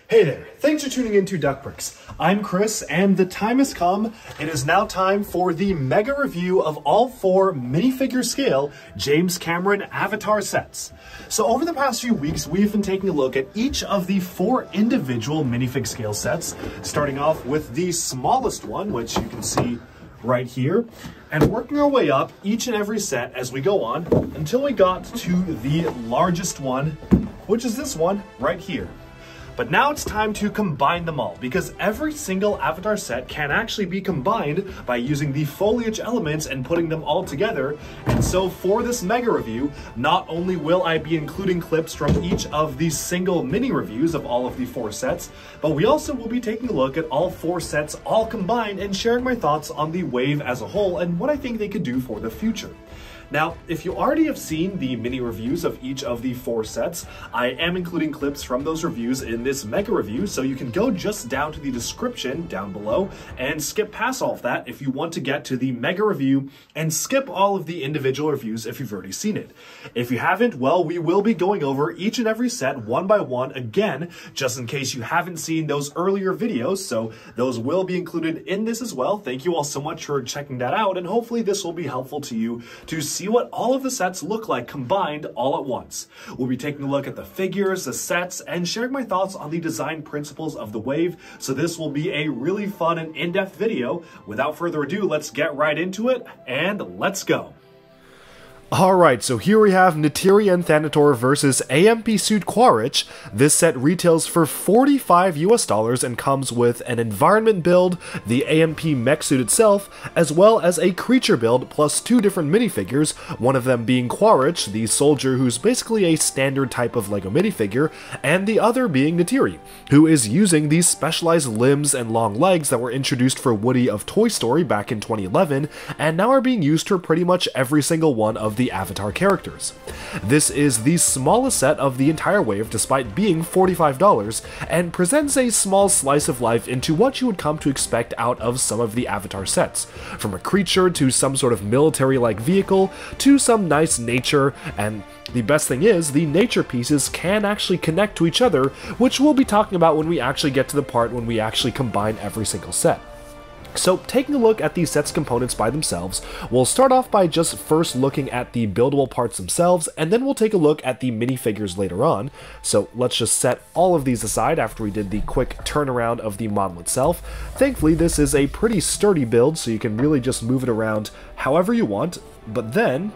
Hey there, thanks for tuning in to Duckbricks. I'm Chris, and the time has come. It is now time for the mega review of all 4 minifigure scale James Cameron Avatar sets. So over the past few weeks, we've been taking a look at each of the 4 individual minifig scale sets, starting off with the smallest one, which you can see right here, and working our way up each and every set as we go on until we got to the largest one, which is this one right here. But now it's time to combine them all, because every single Avatar set can actually be combined by using the foliage elements and putting them all together. And so for this mega review, not only will I be including clips from each of these single mini reviews of all of the 4 sets, but we also will be taking a look at all 4 sets all combined and sharing my thoughts on the wave as a whole and what I think they could do for the future. Now, if you already have seen the mini reviews of each of the 4 sets, I am including clips from those reviews in this mega review, so you can go just down to the description down below and skip past all of that if you want to get to the mega review and skip all of the individual reviews if you've already seen it. If you haven't, well, we will be going over each and every set one by one again, just in case you haven't seen those earlier videos, so those will be included in this as well. Thank you all so much for checking that out, and hopefully this will be helpful to you to see what all of the sets look like combined all at once. We'll be taking a look at the figures, the sets, and sharing my thoughts on the design principles of the wave, so this will be a really fun and in-depth video. Without further ado, let's get right into it, and let's go. Alright, so here we have Neytiri and Thanatos versus AMP suit Quaritch. This set retails for $45 US and comes with an environment build, the AMP mech suit itself, as well as a creature build plus 2 different minifigures, one of them being Quaritch, the soldier who's basically a standard type of LEGO minifigure, and the other being Neytiri, who is using these specialized limbs and long legs that were introduced for Woody of Toy Story back in 2011, and now are being used for pretty much every single one of the Avatar characters. This is the smallest set of the entire wave despite being $45, and presents a small slice of life into what you would come to expect out of some of the Avatar sets, from a creature to some sort of military-like vehicle to some nice nature, and the best thing is, the nature pieces can actually connect to each other, which we'll be talking about when we actually get to the part when we actually combine every single set. So, taking a look at these set's components by themselves, we'll start off by just first looking at the buildable parts themselves, and then we'll take a look at the minifigures later on. So let's just set all of these aside after we did the quick turnaround of the model itself. Thankfully, this is a pretty sturdy build, so you can really just move it around however you want, but then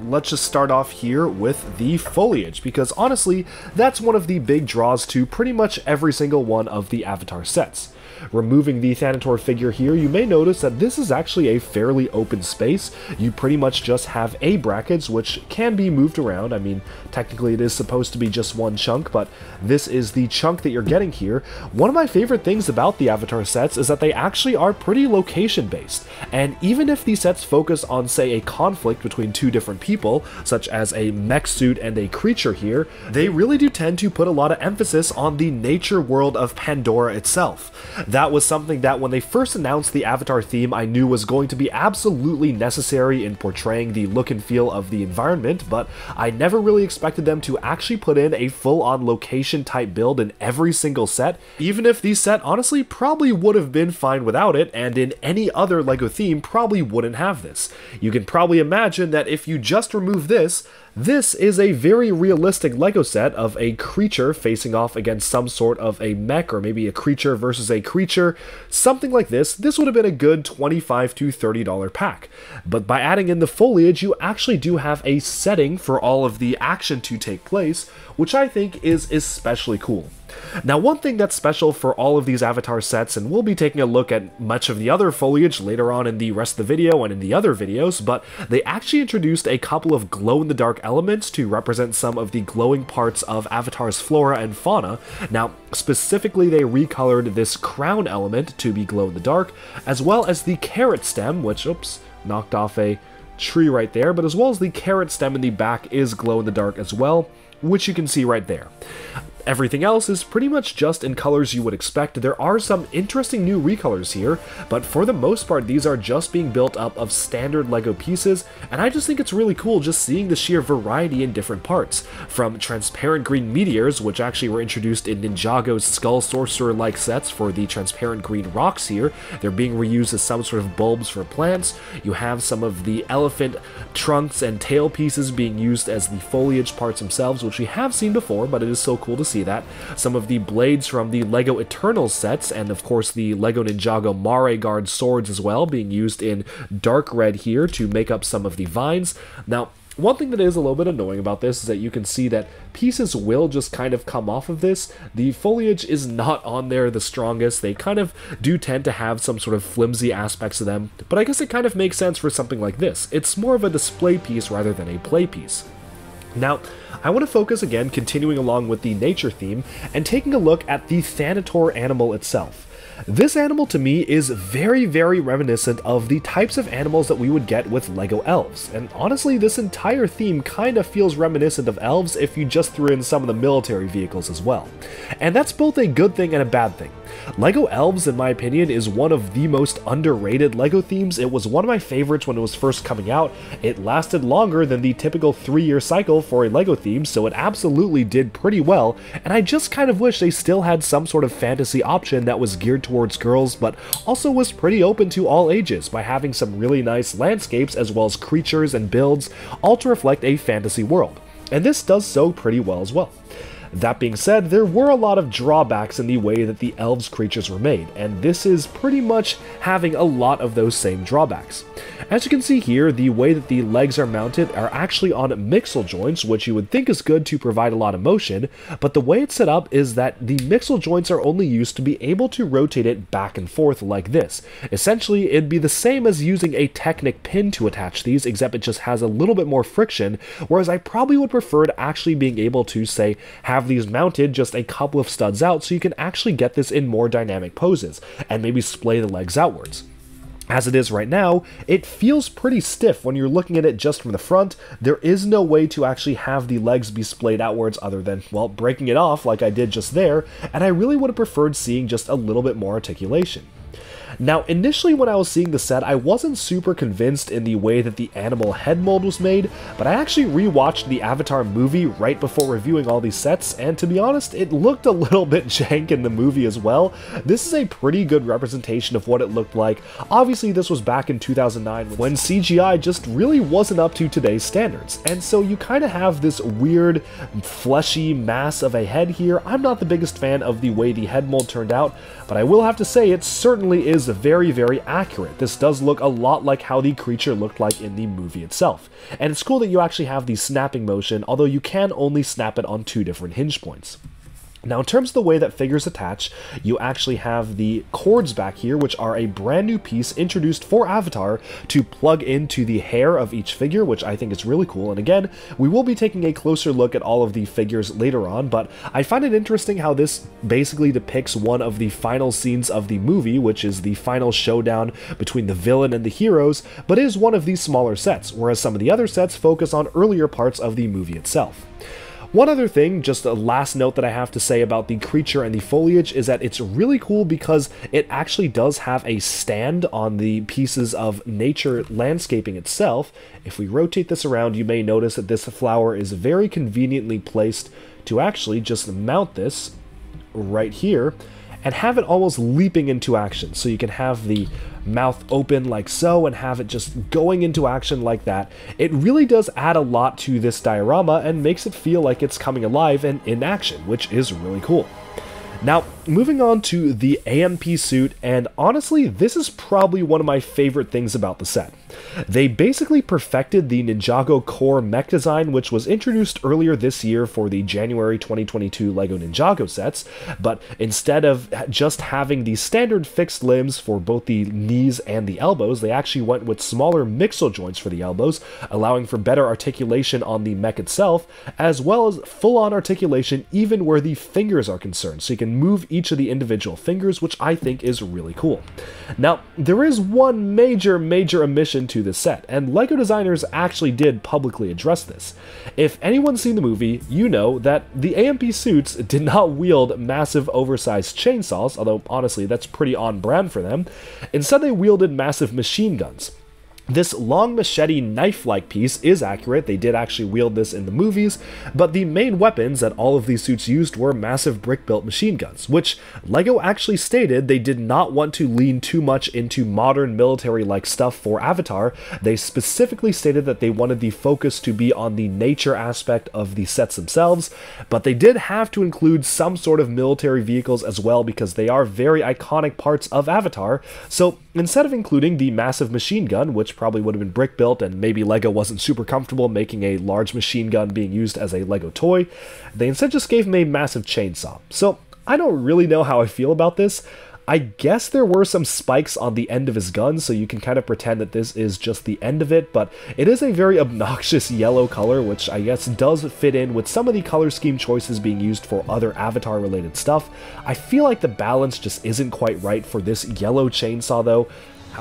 let's just start off here with the foliage, because honestly, that's one of the big draws to pretty much every single one of the Avatar sets. Removing the Thanatos figure here, you may notice that this is actually a fairly open space. You pretty much just have A brackets, which can be moved around. I mean, technically it is supposed to be just one chunk, but this is the chunk that you're getting here. One of my favorite things about the Avatar sets is that they actually are pretty location-based, and even if these sets focus on, say, a conflict between 2 different people, such as a mech suit and a creature here, they really do tend to put a lot of emphasis on the nature world of Pandora itself. That was something that when they first announced the Avatar theme, I knew was going to be absolutely necessary in portraying the look and feel of the environment, but I never really expected them to actually put in a full-on location type build in every single set, even if the set honestly probably would have been fine without it, and in any other LEGO theme probably wouldn't have this. You can probably imagine that if you just remove this, this is a very realistic LEGO set of a creature facing off against some sort of a mech, or maybe a creature versus a creature, something like this. This would have been a good $25 to $30 pack. But by adding in the foliage, you actually do have a setting for all of the action to take place, which I think is especially cool. Now, one thing that's special for all of these Avatar sets, and we'll be taking a look at much of the other foliage later on in the rest of the video and in the other videos, but they actually introduced a couple of glow-in-the-dark elements to represent some of the glowing parts of Avatar's flora and fauna. Now, specifically, they recolored this crown element to be glow-in-the-dark, as well as the carrot stem, which, oops, knocked off a tree right there, but as well as the carrot stem in the back is glow-in-the-dark as well, which you can see right there. Everything else is pretty much just in colors you would expect. There are some interesting new recolors here, but for the most part these are just being built up of standard LEGO pieces, and I just think it's really cool just seeing the sheer variety in different parts. From transparent green meteors, which actually were introduced in Ninjago's Skull Sorcerer-like sets for the transparent green rocks here. They're being reused as some sort of bulbs for plants. You have some of the elephant trunks and tail pieces being used as the foliage parts themselves, which we have seen before, but it is so cool to see that. Some of the blades from the LEGO Eternals sets, and of course the LEGO Ninjago Mare Guard swords as well, being used in dark red here to make up some of the vines. Now, one thing that is a little bit annoying about this is that you can see that pieces will just kind of come off of this. The foliage is not on there the strongest. They kind of do tend to have some sort of flimsy aspects to them, but I guess it kind of makes sense for something like this. It's more of a display piece rather than a play piece. Now, I want to focus again, continuing along with the nature theme, and taking a look at the Thanatos animal itself. This animal to me is very, very reminiscent of the types of animals that we would get with LEGO elves, and honestly this entire theme kind of feels reminiscent of elves if you just threw in some of the military vehicles as well. And that's both a good thing and a bad thing. LEGO Elves, in my opinion, is one of the most underrated LEGO themes. It was one of my favorites when it was first coming out. It lasted longer than the typical 3-year cycle for a LEGO theme, so it absolutely did pretty well, and I just kind of wish they still had some sort of fantasy option that was geared towards girls, but also was pretty open to all ages by having some really nice landscapes as well as creatures and builds, all to reflect a fantasy world. And this does so pretty well as well. That being said, there were a lot of drawbacks in the way that the elves' creatures were made, and this is pretty much having a lot of those same drawbacks. As you can see here, the way that the legs are mounted are actually on mixel joints, which you would think is good to provide a lot of motion, but the way it's set up is that the mixel joints are only used to be able to rotate it back and forth like this. Essentially, it'd be the same as using a Technic pin to attach these, except it just has a little bit more friction, whereas I probably would prefer to actually being able to, say, have these mounted just a couple of studs out so you can actually get this in more dynamic poses, and maybe splay the legs outwards. As it is right now, it feels pretty stiff when you're looking at it just from the front. There is no way to actually have the legs be splayed outwards other than, well, breaking it off like I did just there, and I really would have preferred seeing just a little bit more articulation. Now, initially when I was seeing the set, I wasn't super convinced in the way that the animal head mold was made, but I actually rewatched the Avatar movie right before reviewing all these sets, and to be honest, it looked a little bit jank in the movie as well. This is a pretty good representation of what it looked like. Obviously, this was back in 2009 when CGI just really wasn't up to today's standards, and so you kind of have this weird, fleshy mass of a head here. I'm not the biggest fan of the way the head mold turned out, but I will have to say it certainly is very, very accurate. This does look a lot like how the creature looked like in the movie itself. And it's cool that you actually have the snapping motion, although you can only snap it on 2 different hinge points. Now, in terms of the way that figures attach, you actually have the cords back here, which are a brand new piece introduced for Avatar to plug into the hair of each figure, which I think is really cool. And again, we will be taking a closer look at all of the figures later on, but I find it interesting how this basically depicts one of the final scenes of the movie, which is the final showdown between the villain and the heroes, but is one of these smaller sets, whereas some of the other sets focus on earlier parts of the movie itself. One other thing, just a last note that I have to say about the creature and the foliage, is that it's really cool because it actually does have a stand on the pieces of nature landscaping itself. If we rotate this around, you may notice that this flower is very conveniently placed to actually just mount this right here and have it almost leaping into action. So you can have the mouth open like so and have it just going into action like that. It really does add a lot to this diorama and makes it feel like it's coming alive and in action, which is really cool. Now, moving on to the AMP suit, and honestly, this is probably one of my favorite things about the set. They basically perfected the Ninjago core mech design, which was introduced earlier this year for the January 2022 LEGO Ninjago sets, but instead of just having the standard fixed limbs for both the knees and the elbows, they actually went with smaller mixel joints for the elbows, allowing for better articulation on the mech itself, as well as full-on articulation even where the fingers are concerned. So you can can move each of the individual fingers, which I think is really cool. Now, there is one major omission to this set, and LEGO designers actually did publicly address this. If anyone's seen the movie, you know that the AMP suits did not wield massive oversized chainsaws, although honestly that's pretty on brand for them. Instead, they wielded massive machine guns. This long machete knife-like piece is accurate, they did actually wield this in the movies, but the main weapons that all of these suits used were massive brick-built machine guns, which LEGO actually stated they did not want to lean too much into modern military-like stuff for Avatar. They specifically stated that they wanted the focus to be on the nature aspect of the sets themselves, but they did have to include some sort of military vehicles as well because they are very iconic parts of Avatar, so instead of including the massive machine gun, which probably would have been brick built and maybe LEGO wasn't super comfortable making a large machine gun being used as a LEGO toy, they instead just gave him a massive chainsaw. So I don't really know how I feel about this. I guess there were some spikes on the end of his gun, so you can kind of pretend that this is just the end of it, but it is a very obnoxious yellow color, which I guess does fit in with some of the color scheme choices being used for other Avatar-related stuff. I feel like the balance just isn't quite right for this yellow chainsaw, though.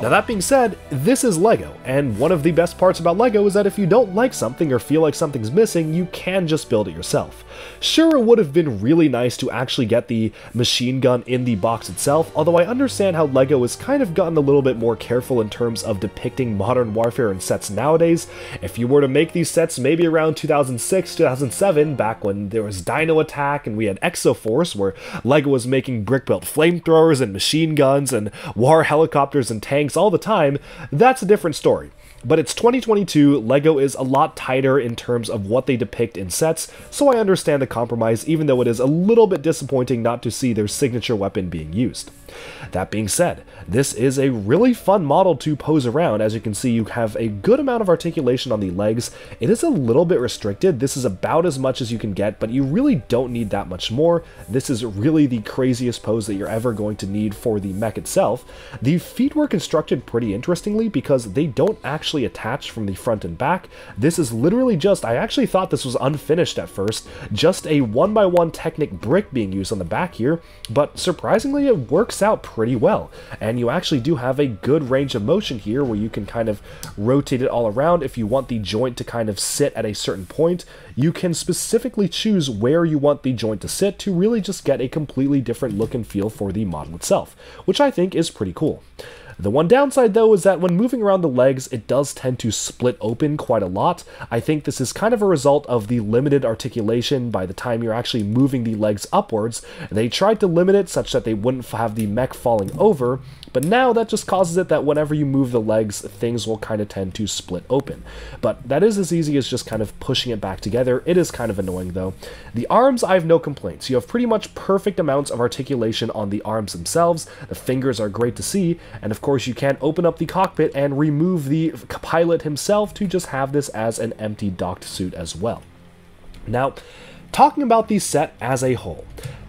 Now that being said, this is LEGO, and one of the best parts about LEGO is that if you don't like something or feel like something's missing, you can just build it yourself. Sure, it would have been really nice to actually get the machine gun in the box itself, although I understand how LEGO has kind of gotten a little bit more careful in terms of depicting modern warfare in sets nowadays. If you were to make these sets maybe around 2006, 2007, back when there was Dino Attack and we had Exoforce, where LEGO was making brick-built flamethrowers and machine guns and war helicopters and tanks all the time, that's a different story. But it's 2022, LEGO is a lot tighter in terms of what they depict in sets, so I understand the compromise, even though it is a little bit disappointing not to see their signature weapon being used. That being said, this is a really fun model to pose around. As you can see, you have a good amount of articulation on the legs. It is a little bit restricted. This is about as much as you can get, but you really don't need that much more. This is really the craziest pose that you're ever going to need for the mech itself. The feet were constructed pretty interestingly because they don't actually attach from the front and back. This is literally just, I actually thought this was unfinished at first, just a 1x1 Technic brick being used on the back here, but surprisingly it works out pretty well, and you actually do have a good range of motion here where you can kind of rotate it all around. If you want the joint to kind of sit at a certain point, you can specifically choose where you want the joint to sit to really just get a completely different look and feel for the model itself, which I think is pretty cool. The one downside, though, is that when moving around the legs, it does tend to split open quite a lot. I think this is kind of a result of the limited articulation by the time you're actually moving the legs upwards. They tried to limit it such that they wouldn't have the mech falling over, but now that just causes it that whenever you move the legs, things will kind of tend to split open. But that is as easy as just kind of pushing it back together. It is kind of annoying, though. The arms, I have no complaints. You have pretty much perfect amounts of articulation on the arms themselves. The fingers are great to see, and of course you can open up the cockpit and remove the pilot himself to just have this as an empty docked suit as well. Now, talking about the set as a whole,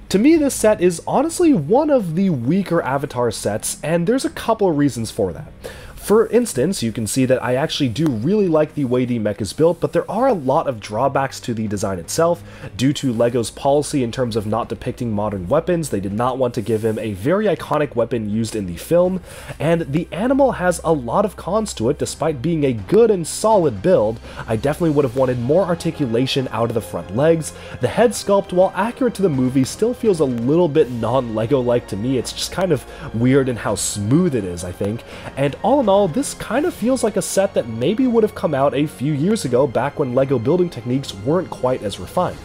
to me this set is honestly one of the weaker Avatar sets, and there's a couple of reasons for that. For instance, you can see that I actually do really like the way the mech is built, but there are a lot of drawbacks to the design itself. Due to LEGO's policy in terms of not depicting modern weapons, they did not want to give him a very iconic weapon used in the film, and the animal has a lot of cons to it. Despite being a good and solid build, I definitely would have wanted more articulation out of the front legs. The head sculpt, while accurate to the movie, still feels a little bit non-LEGO-like to me. It's just kind of weird in how smooth it is, I think, and all in all, this kind of feels like a set that maybe would have come out a few years ago, back when LEGO building techniques weren't quite as refined.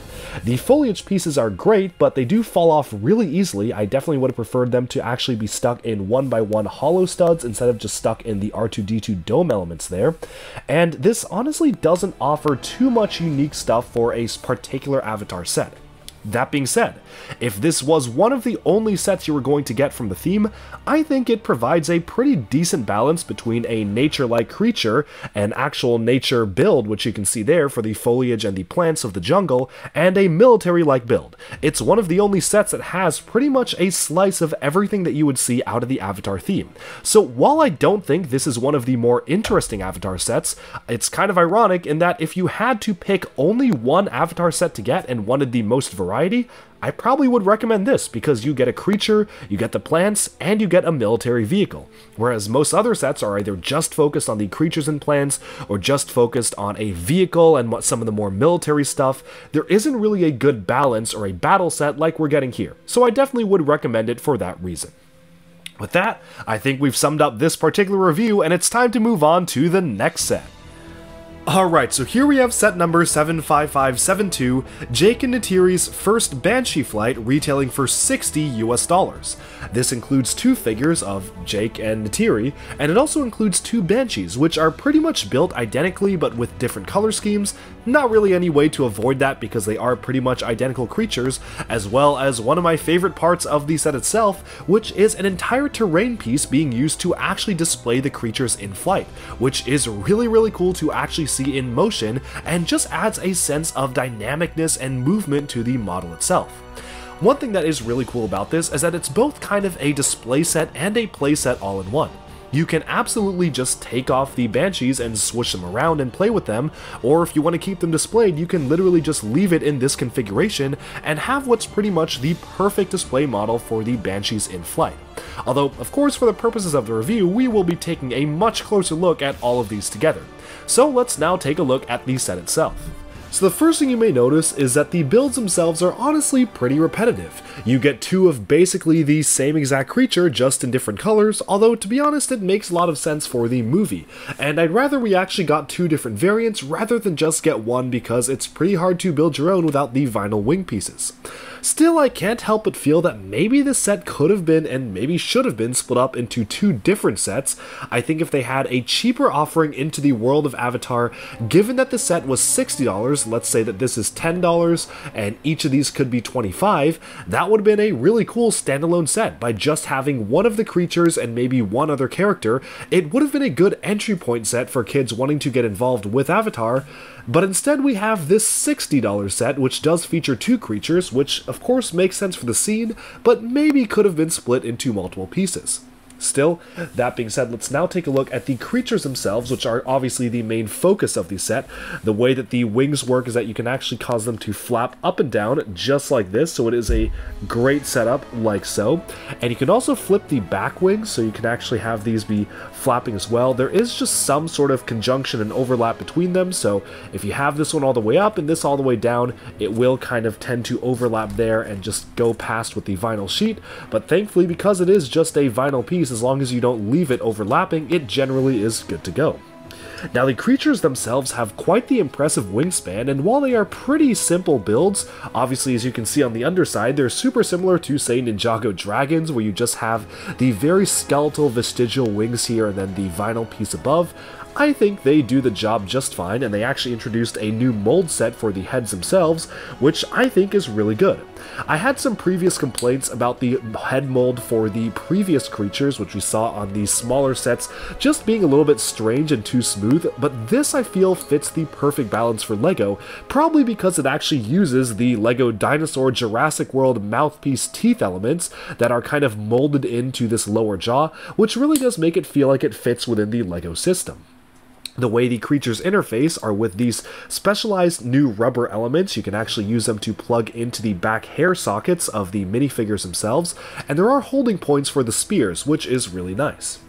The foliage pieces are great, but they do fall off really easily. I definitely would have preferred them to actually be stuck in 1x1 hollow studs instead of just stuck in the R2-D2 dome elements there. And this honestly doesn't offer too much unique stuff for a particular Avatar set. That being said, if this was one of the only sets you were going to get from the theme, I think it provides a pretty decent balance between a nature-like creature, an actual nature build, which you can see there for the foliage and the plants of the jungle, and a military-like build. It's one of the only sets that has pretty much a slice of everything that you would see out of the Avatar theme. So while I don't think this is one of the more interesting Avatar sets, it's kind of ironic in that if you had to pick only one Avatar set to get and wanted the most variety, variety, I probably would recommend this because you get a creature, you get the plants, and you get a military vehicle. Whereas most other sets are either just focused on the creatures and plants, or just focused on a vehicle and some of the more military stuff. There isn't really a good balance or a battle set like we're getting here, so I definitely would recommend it for that reason. With that, I think we've summed up this particular review, and it's time to move on to the next set. Alright, so here we have set number 75572, Jake and Neytiri's first Banshee flight, retailing for $60 US. This includes 2 figures of Jake and Neytiri, and it also includes 2 Banshees, which are pretty much built identically but with different color schemes. Not really any way to avoid that because they are pretty much identical creatures, as well as one of my favorite parts of the set itself, which is an entire terrain piece being used to actually display the creatures in flight, which is really cool to actually see in motion and just adds a sense of dynamicness and movement to the model itself. One thing that is really cool about this is that it's both kind of a display set and a play set all in one. You can absolutely just take off the Banshees and switch them around and play with them, or if you want to keep them displayed, you can literally just leave it in this configuration and have what's pretty much the perfect display model for the Banshees in flight. Although, of course, for the purposes of the review, we will be taking a much closer look at all of these together. So let's now take a look at the set itself. So the first thing you may notice is that the builds themselves are honestly pretty repetitive. You get 2 of basically the same exact creature, just in different colors, although to be honest it makes a lot of sense for the movie, and I'd rather we actually got 2 different variants rather than just get one because it's pretty hard to build your own without the vinyl wing pieces. Still, I can't help but feel that maybe this set could have been and maybe should have been split up into 2 different sets. I think if they had a cheaper offering into the world of Avatar, given that the set was $60, let's say that this is $10 and each of these could be $25, that would have been a really cool standalone set. By just having one of the creatures and maybe one other character, it would have been a good entry point set for kids wanting to get involved with Avatar. But instead we have this $60 set, which does feature 2 creatures, which of course makes sense for the scene, but maybe could have been split into multiple pieces. Still, that being said, let's now take a look at the creatures themselves, which are obviously the main focus of the set. The way that the wings work is that you can actually cause them to flap up and down just like this, so it is a great setup like so. And you can also flip the back wings, so you can actually have these be flapping as well. There is just some sort of conjunction and overlap between them, so if you have this one all the way up and this all the way down, it will kind of tend to overlap there and just go past with the vinyl sheet. But thankfully, because it is just a vinyl piece, as long as you don't leave it overlapping, it generally is good to go. Now, the creatures themselves have quite the impressive wingspan, and while they are pretty simple builds, obviously as you can see on the underside, they're super similar to, say, Ninjago Dragons, where you just have the very skeletal vestigial wings here and then the vinyl piece above. I think they do the job just fine, and they actually introduced a new mold set for the heads themselves, which I think is really good. I had some previous complaints about the head mold for the previous creatures, which we saw on the smaller sets, just being a little bit strange and too smooth, but this I feel fits the perfect balance for LEGO, probably because it actually uses the LEGO Dinosaur Jurassic World mouthpiece teeth elements that are kind of molded into this lower jaw, which really does make it feel like it fits within the LEGO system. The way the creatures interface are with these specialized new rubber elements. You can actually use them to plug into the back hair sockets of the minifigures themselves, and there are holding points for the spears, which is really nice.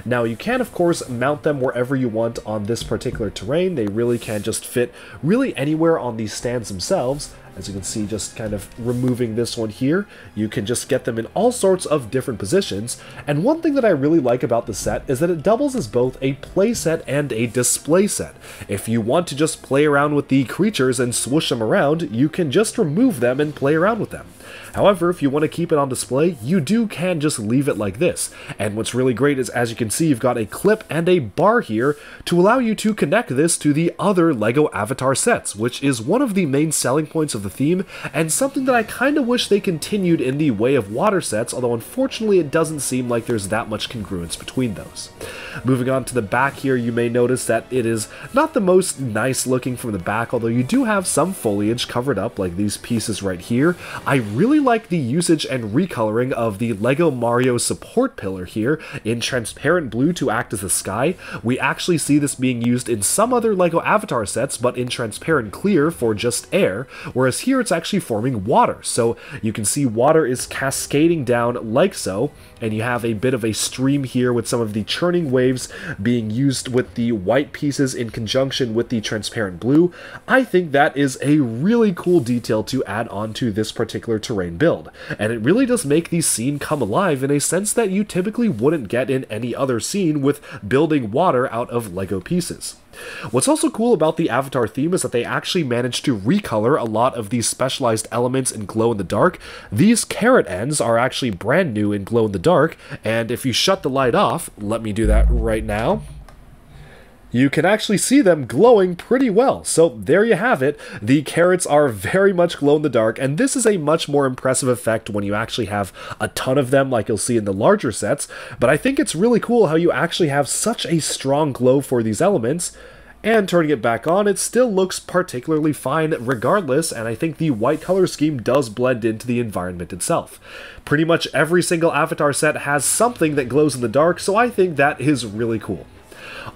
Now, you can of course mount them wherever you want on this particular terrain. They really can just fit really anywhere on these stands themselves. As you can see, just kind of removing this one here, you can just get them in all sorts of different positions. And one thing that I really like about the set is that it doubles as both a play set and a display set. If you want to just play around with the creatures and swoosh them around, you can just remove them and play around with them. However, if you want to keep it on display, you can just leave it like this. And what's really great is, as you can see, you've got a clip and a bar here to allow you to connect this to the other LEGO Avatar sets, which is one of the main selling points of the theme, and something that I kind of wish they continued in the Way of Water sets, although unfortunately it doesn't seem like there's that much congruence between those. Moving on to the back here, you may notice that it is not the most nice looking from the back, although you do have some foliage covered up, like these pieces right here. I really like the usage and recoloring of the LEGO Mario support pillar here in transparent blue to act as the sky. We actually see this being used in some other LEGO Avatar sets, but in transparent clear for just air, whereas here it's actually forming water. So you can see water is cascading down like so, and you have a bit of a stream here with some of the churning waves being used with the white pieces in conjunction with the transparent blue. I think that is a really cool detail to add on to this particular terrain build, and it really does make the scene come alive in a sense that you typically wouldn't get in any other scene with building water out of LEGO pieces. What's also cool about the Avatar theme is that they actually managed to recolor a lot of these specialized elements in glow-in-the-dark. These carrot ends are actually brand new in glow-in-the-dark, and if you shut the light off, let me do that right now, you can actually see them glowing pretty well. So there you have it. The carrots are very much glow in the dark, and this is a much more impressive effect when you actually have a ton of them like you'll see in the larger sets, but I think it's really cool how you actually have such a strong glow for these elements. And turning it back on, it still looks particularly fine regardless, and I think the white color scheme does blend into the environment itself. Pretty much every single Avatar set has something that glows in the dark, so I think that is really cool.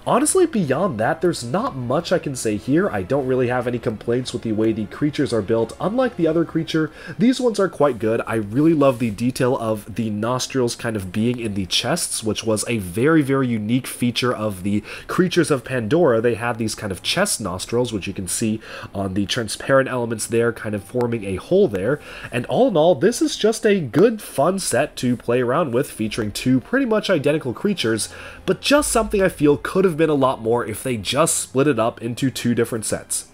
Honestly, beyond that, there's not much I can say here. I don't really have any complaints with the way the creatures are built. Unlike the other creature, these ones are quite good. I really love the detail of the nostrils kind of being in the chests, which was a very, very unique feature of the creatures of Pandora. They had these kind of chest nostrils, which you can see on the transparent elements there, kind of forming a hole there. And all in all, this is just a good, fun set to play around with, featuring two pretty much identical creatures, but just something I feel could have been a lot more if they just split it up into two different sets.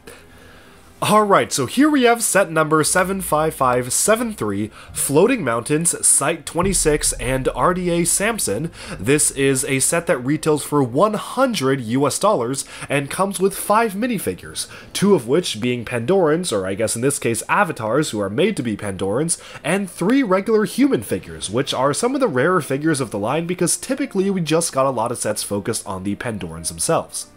Alright, so here we have set number 75573, Floating Mountains, Site 26, and RDA Samson. This is a set that retails for $100 and comes with 5 minifigures, 2 of which being Pandorans, or I guess in this case avatars who are made to be Pandorans, and 3 regular human figures, which are some of the rarer figures of the line because typically we just got a lot of sets focused on the Pandorans themselves.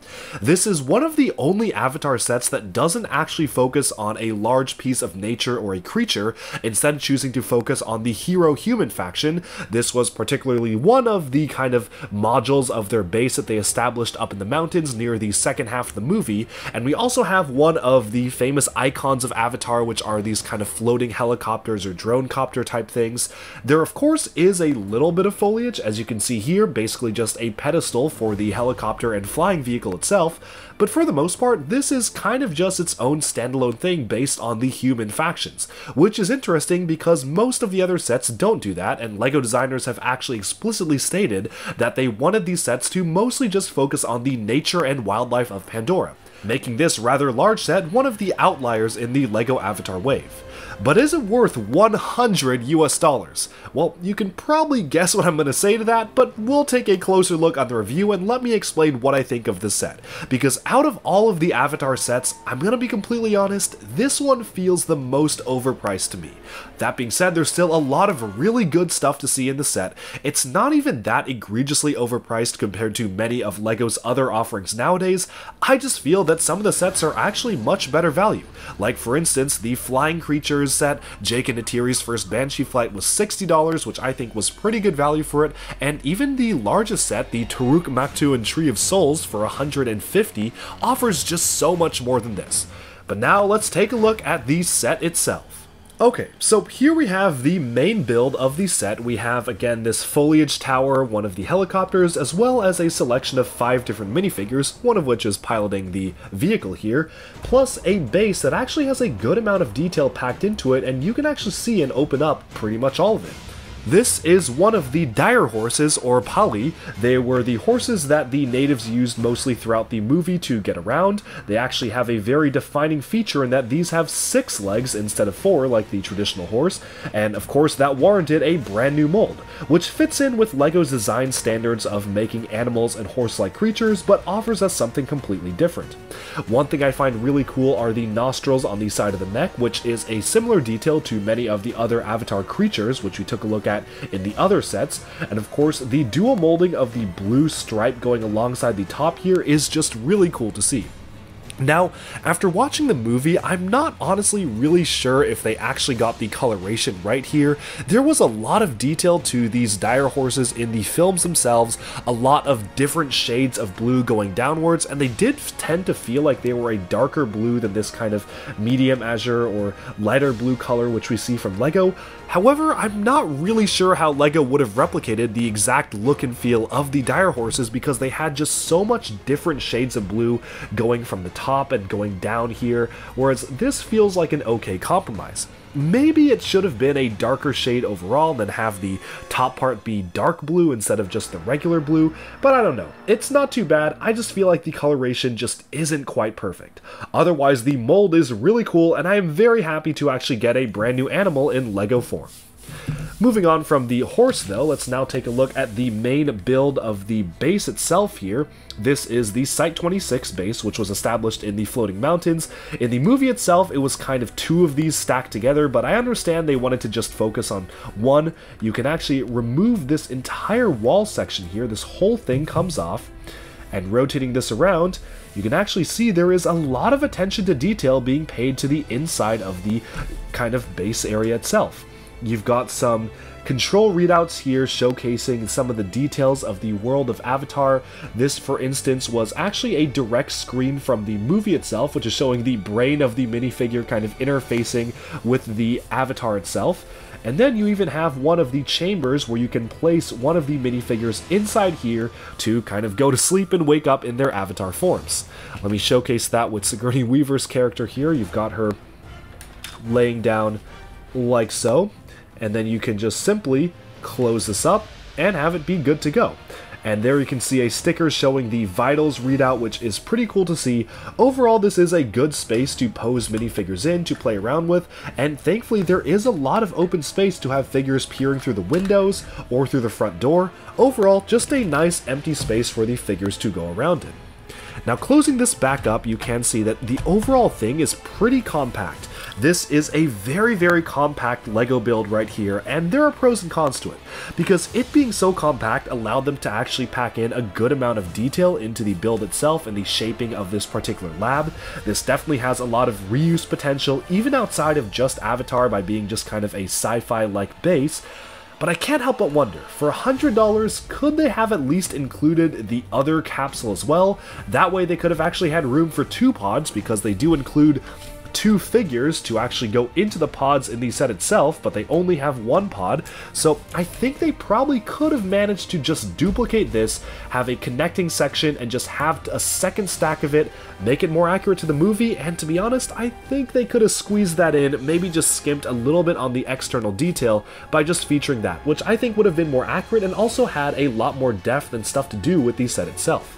This is one of the only Avatar sets that doesn't actually focus on a large piece of nature or a creature, instead choosing to focus on the hero-human faction. This was particularly one of the kind of modules of their base that they established up in the mountains near the second half of the movie, and we also have one of the famous icons of Avatar, which are these kind of floating helicopters or drone copter type things. There of course is a little bit of foliage, as you can see here, basically just a pedestal for the helicopter and flying vehicle itself, but for the most part, this is kind of just its own standalone thing based on the human factions, which is interesting because most of the other sets don't do that, and LEGO designers have actually explicitly stated that they wanted these sets to mostly just focus on the nature and wildlife of Pandora, making this rather large set one of the outliers in the LEGO Avatar wave. But is it worth $100? Well, you can probably guess what I'm going to say to that, but we'll take a closer look on the review and let me explain what I think of this set. Because out of all of the Avatar sets, I'm going to be completely honest, this one feels the most overpriced to me. That being said, there's still a lot of really good stuff to see in the set. It's not even that egregiously overpriced compared to many of LEGO's other offerings nowadays. I just feel that some of the sets are actually much better value. Like for instance, the Flying Creatures set, Jake and Neytiri's first Banshee flight was $60, which I think was pretty good value for it, and even the largest set, the Toruk, Makto, and Tree of Souls for $150, offers just so much more than this. But now let's take a look at the set itself. Okay, so here we have the main build of the set. We have, again, this foliage tower, one of the helicopters, as well as a selection of 5 different minifigures, one of which is piloting the vehicle here, plus a base that actually has a good amount of detail packed into it, and you can actually see and open up pretty much all of it. This is one of the dire horses, or pali. They were the horses that the natives used mostly throughout the movie to get around. They actually have a very defining feature in that these have 6 legs instead of 4 like the traditional horse, and of course that warranted a brand new mold, which fits in with LEGO's design standards of making animals and horse-like creatures, but offers us something completely different. One thing I find really cool are the nostrils on the side of the neck, which is a similar detail to many of the other Avatar creatures, which we took a look at in the other sets, and of course the dual molding of the blue stripe going alongside the top here is just really cool to see. Now, after watching the movie, I'm not honestly really sure if they actually got the coloration right here. There was a lot of detail to these dire horses in the films themselves, a lot of different shades of blue going downwards, and they did tend to feel like they were a darker blue than this kind of medium azure or lighter blue color which we see from LEGO. However, I'm not really sure how LEGO would have replicated the exact look and feel of the dire horses because they had just so much different shades of blue going from the top and going down here, whereas this feels like an okay compromise. Maybe it should have been a darker shade overall than have the top part be dark blue instead of just the regular blue, but I don't know. It's not too bad, I just feel like the coloration just isn't quite perfect. Otherwise, the mold is really cool, and I am very happy to actually get a brand new animal in LEGO form. Moving on from the horse though, let's now take a look at the main build of the base itself here. This is the Site 26 base, which was established in the Floating Mountains. In the movie itself, it was kind of two of these stacked together, but I understand they wanted to just focus on one. You can actually remove this entire wall section here. This whole thing comes off, and rotating this around, you can actually see there is a lot of attention to detail being paid to the inside of the kind of base area itself. You've got some control readouts here showcasing some of the details of the world of Avatar. This, for instance, was actually a direct screen from the movie itself, which is showing the brain of the minifigure kind of interfacing with the Avatar itself. And then you even have one of the chambers where you can place one of the minifigures inside here to kind of go to sleep and wake up in their Avatar forms. Let me showcase that with Sigourney Weaver's character here. You've got her laying down like so. And then you can just simply close this up and have it be good to go. And there you can see a sticker showing the vitals readout, which is pretty cool to see. Overall, this is a good space to pose minifigures in, to play around with, and thankfully there is a lot of open space to have figures peering through the windows or through the front door. Overall, just a nice empty space for the figures to go around in. Now, closing this back up, you can see that the overall thing is pretty compact. This is a very, very compact LEGO build right here, and there are pros and cons to it, because it being so compact allowed them to actually pack in a good amount of detail into the build itself and the shaping of this particular lab. This definitely has a lot of reuse potential, even outside of just Avatar, by being just kind of a sci-fi-like base. But I can't help but wonder, for $100, could they have at least included the other capsule as well? That way they could have actually had room for two pods, because they do include two figures to actually go into the pods in the set itself, but they only have one pod, so I think they probably could have managed to just duplicate this, have a connecting section, and just have a second stack of it, make it more accurate to the movie, and to be honest, I think they could have squeezed that in, maybe just skimped a little bit on the external detail by just featuring that, which I think would have been more accurate and also had a lot more depth and stuff to do with the set itself.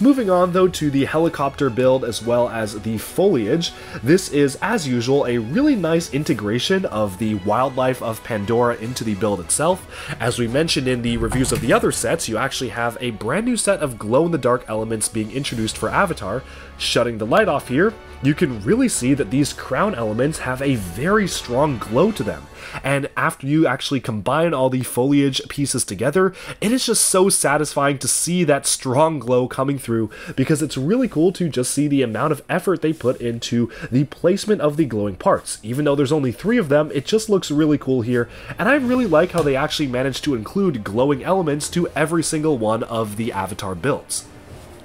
Moving on though to the helicopter build as well as the foliage, this is as usual a really nice integration of the wildlife of Pandora into the build itself. As we mentioned in the reviews of the other sets, you actually have a brand new set of glow-in-the-dark elements being introduced for Avatar. Shutting the light off here, you can really see that these crown elements have a very strong glow to them. And after you actually combine all the foliage pieces together, it is just so satisfying to see that strong glow coming through, because it's really cool to just see the amount of effort they put into the placement of the glowing parts. Even though there's only 3 of them, it just looks really cool here, and I really like how they actually managed to include glowing elements to every single one of the Avatar builds.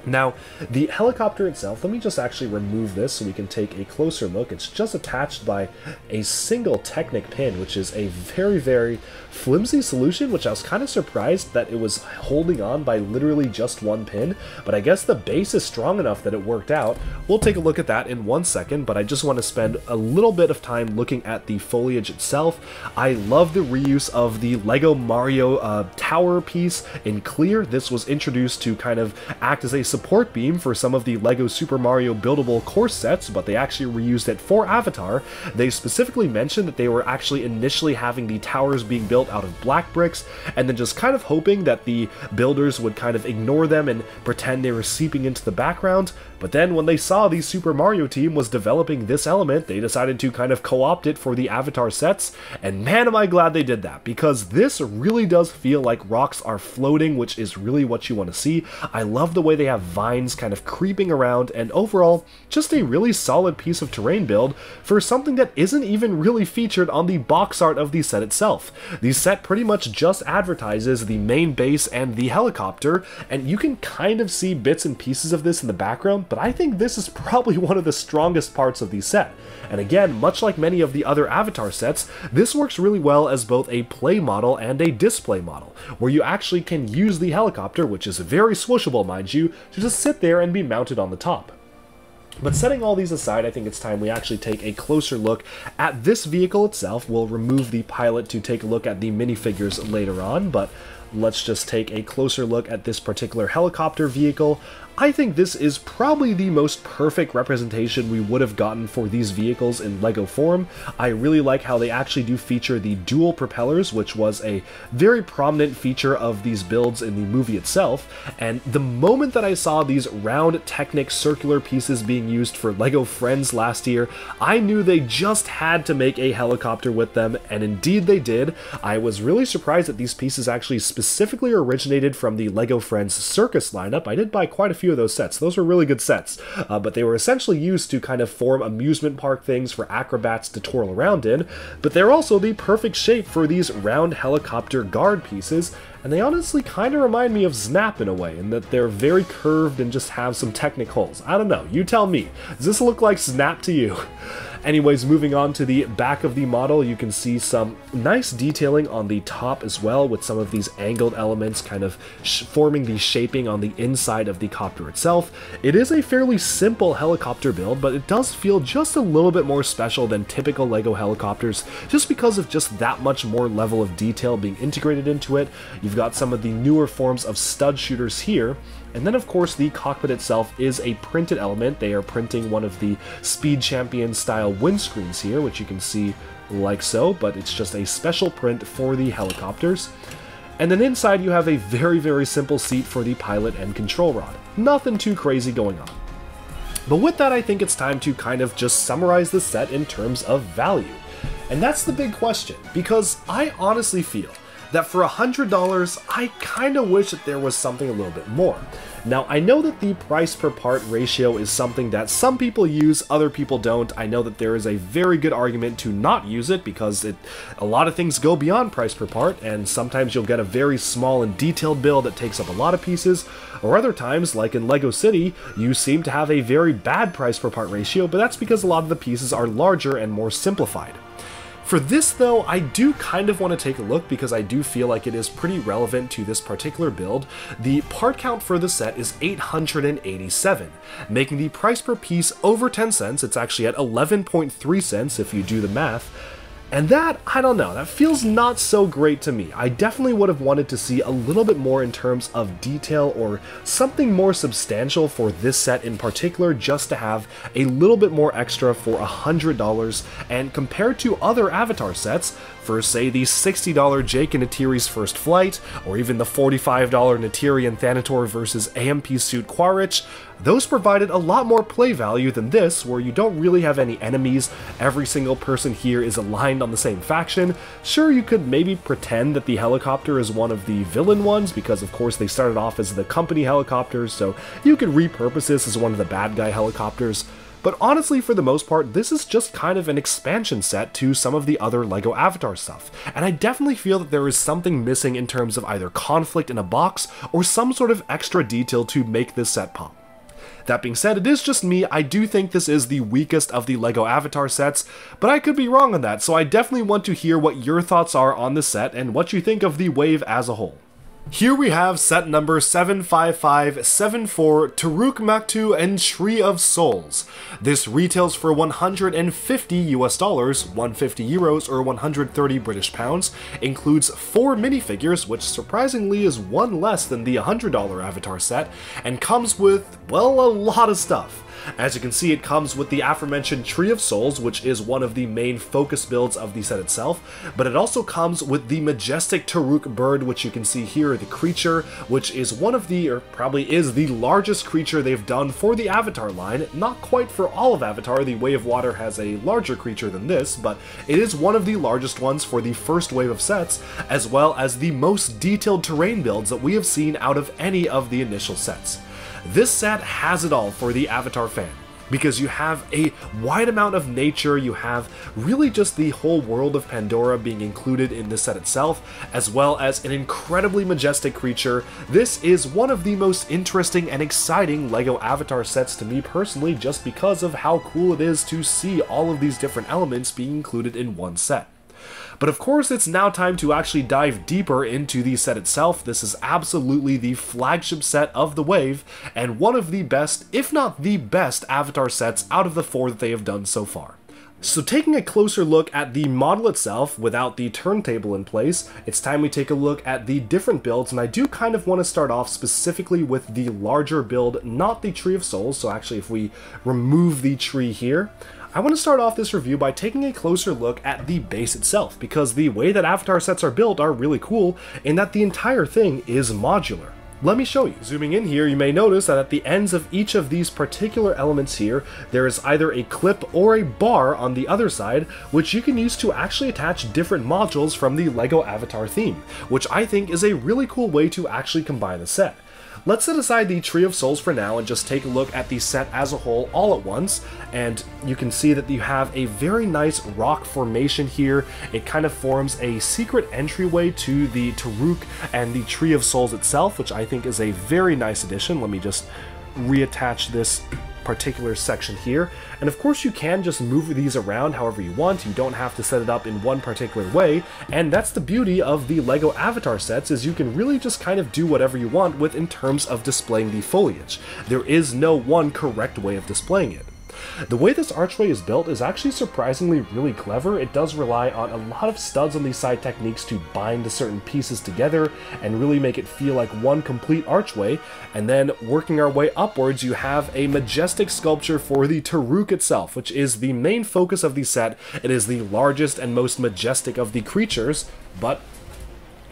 Now, the helicopter itself, let me just actually remove this so we can take a closer look. It's just attached by a single Technic pin, which is a very, very flimsy solution, which I was kind of surprised that it was holding on by literally just one pin, but I guess the base is strong enough that it worked out. We'll take a look at that in 1 second, but I just want to spend a little bit of time looking at the foliage itself. I love the reuse of the Lego Mario tower piece in clear. This was introduced to kind of act as a support beam for some of the Lego Super Mario buildable course sets, but they actually reused it for Avatar. They specifically mentioned that they were actually initially having the towers being built out of black bricks, and then just kind of hoping that the builders would kind of ignore them and pretend they were seeping into the background. But then when they saw the Super Mario team was developing this element, they decided to kind of co-opt it for the Avatar sets, and man am I glad they did that, because this really does feel like rocks are floating, which is really what you want to see. I love the way they have vines kind of creeping around, and overall, just a really solid piece of terrain build for something that isn't even really featured on the box art of the set itself. The set pretty much just advertises the main base and the helicopter, and you can kind of see bits and pieces of this in the background, but I think this is probably one of the strongest parts of the set. And again, much like many of the other Avatar sets, this works really well as both a play model and a display model, where you actually can use the helicopter, which is very swooshable mind you, to just sit there and be mounted on the top. But setting all these aside, I think it's time we actually take a closer look at this vehicle itself. We'll remove the pilot to take a look at the minifigures later on, but let's just take a closer look at this particular helicopter vehicle. I think this is probably the most perfect representation we would have gotten for these vehicles in LEGO form. I really like how they actually do feature the dual propellers, which was a very prominent feature of these builds in the movie itself, and the moment that I saw these round Technic circular pieces being used for LEGO Friends last year, I knew they just had to make a helicopter with them, and indeed they did. I was really surprised that these pieces actually specifically originated from the LEGO Friends Circus lineup. I did buy quite a few of those sets. Those were really good sets, but they were essentially used to kind of form amusement park things for acrobats to twirl around in, but they're also the perfect shape for these round helicopter guard pieces, and they honestly kind of remind me of Snap in a way, in that they're very curved and just have some Technic holes. I don't know, you tell me. Does this look like Snap to you? Anyways, moving on to the back of the model, you can see some nice detailing on the top as well, with some of these angled elements kind of forming the shaping on the inside of the copter itself. It is a fairly simple helicopter build, but it does feel just a little bit more special than typical LEGO helicopters, just because of just that much more level of detail being integrated into it. You've got some of the newer forms of stud shooters here. And then of course the cockpit itself is a printed element. They are printing one of the Speed Champion style windscreens here, which you can see like so, but it's just a special print for the helicopters. And then inside you have a very simple seat for the pilot and control rod. Nothing too crazy going on. But with that, I think it's time to kind of just summarize the set in terms of value. And that's the big question, because I honestly feel that for $100, I kinda wish that there was something a little bit more. Now, I know that the price per part ratio is something that some people use, other people don't. I know that there is a very good argument to not use it, because a lot of things go beyond price per part, and sometimes you'll get a very small and detailed build that takes up a lot of pieces, or other times, like in LEGO City, you seem to have a very bad price per part ratio, but that's because a lot of the pieces are larger and more simplified. For this though, I do kind of want to take a look, because I do feel like it is pretty relevant to this particular build. The part count for the set is 887, making the price per piece over 10 cents. It's actually at 11.3 cents if you do the math. And that, I don't know, that feels not so great to me. I definitely would have wanted to see a little bit more in terms of detail or something more substantial for this set in particular, just to have a little bit more extra for $100. And compared to other Avatar sets, for say the $60 Jake and Neytiri's First Flight, or even the $45 Neytiri and Thanatos versus AMP suit Quaritch, those provided a lot more play value than this, where you don't really have any enemies. Every single person here is aligned on the same faction. Sure, you could maybe pretend that the helicopter is one of the villain ones, because of course they started off as the company helicopters, so you could repurpose this as one of the bad guy helicopters. But honestly, for the most part, this is just kind of an expansion set to some of the other LEGO Avatar stuff, and I definitely feel that there is something missing in terms of either conflict in a box or some sort of extra detail to make this set pop. That being said, it is just me. I do think this is the weakest of the LEGO Avatar sets, but I could be wrong on that, so I definitely want to hear what your thoughts are on the set and what you think of the wave as a whole. Here we have set number 75574, Toruk, Makto, and Tree of Souls. This retails for $150 US, 150 euros, or 130 British pounds, includes 4 minifigures, which surprisingly is one less than the $100 Avatar set, and comes with, well, a lot of stuff. As you can see, it comes with the aforementioned Tree of Souls, which is one of the main focus builds of the set itself, but it also comes with the majestic Toruk bird, which you can see here, the creature, which is one of the, or probably is the largest creature they've done for the Avatar line. Not quite for all of Avatar, the Way of Water has a larger creature than this, but it is one of the largest ones for the first wave of sets, as well as the most detailed terrain builds that we have seen out of any of the initial sets. This set has it all for the Avatar fan, because you have a wide amount of nature, you have really just the whole world of Pandora being included in the set itself, as well as an incredibly majestic creature. This is one of the most interesting and exciting LEGO Avatar sets to me personally, just because of how cool it is to see all of these different elements being included in one set. But of course, it's now time to actually dive deeper into the set itself. This is absolutely the flagship set of the wave, and one of the best, if not the best, Avatar sets out of the 4 that they have done so far. So taking a closer look at the model itself without the turntable in place, it's time we take a look at the different builds, and I do kind of want to start off specifically with the larger build, not the Tree of Souls. So actually, if we remove the tree here, I want to start off this review by taking a closer look at the base itself, because the way that Avatar sets are built are really cool in that the entire thing is modular. Let me show you. Zooming in here, you may notice that at the ends of each of these particular elements here, there is either a clip or a bar on the other side, which you can use to actually attach different modules from the LEGO Avatar theme, which I think is a really cool way to actually combine the set. Let's set aside the Tree of Souls for now and just take a look at the set as a whole all at once, and you can see that you have a very nice rock formation here. It kind of forms a secret entryway to the Toruk and the Tree of Souls itself, which I think is a very nice addition. Let me just reattach this particular section here, and of course you can just move these around however you want. You don't have to set it up in one particular way, and that's the beauty of the LEGO Avatar sets, is you can really just kind of do whatever you want with in terms of displaying the foliage. There is no one correct way of displaying it. The way this archway is built is actually surprisingly really clever. It does rely on a lot of studs on these side techniques to bind the certain pieces together and really make it feel like one complete archway, and then working our way upwards, you have a majestic sculpture for the Toruk itself, which is the main focus of the set. It is the largest and most majestic of the creatures, but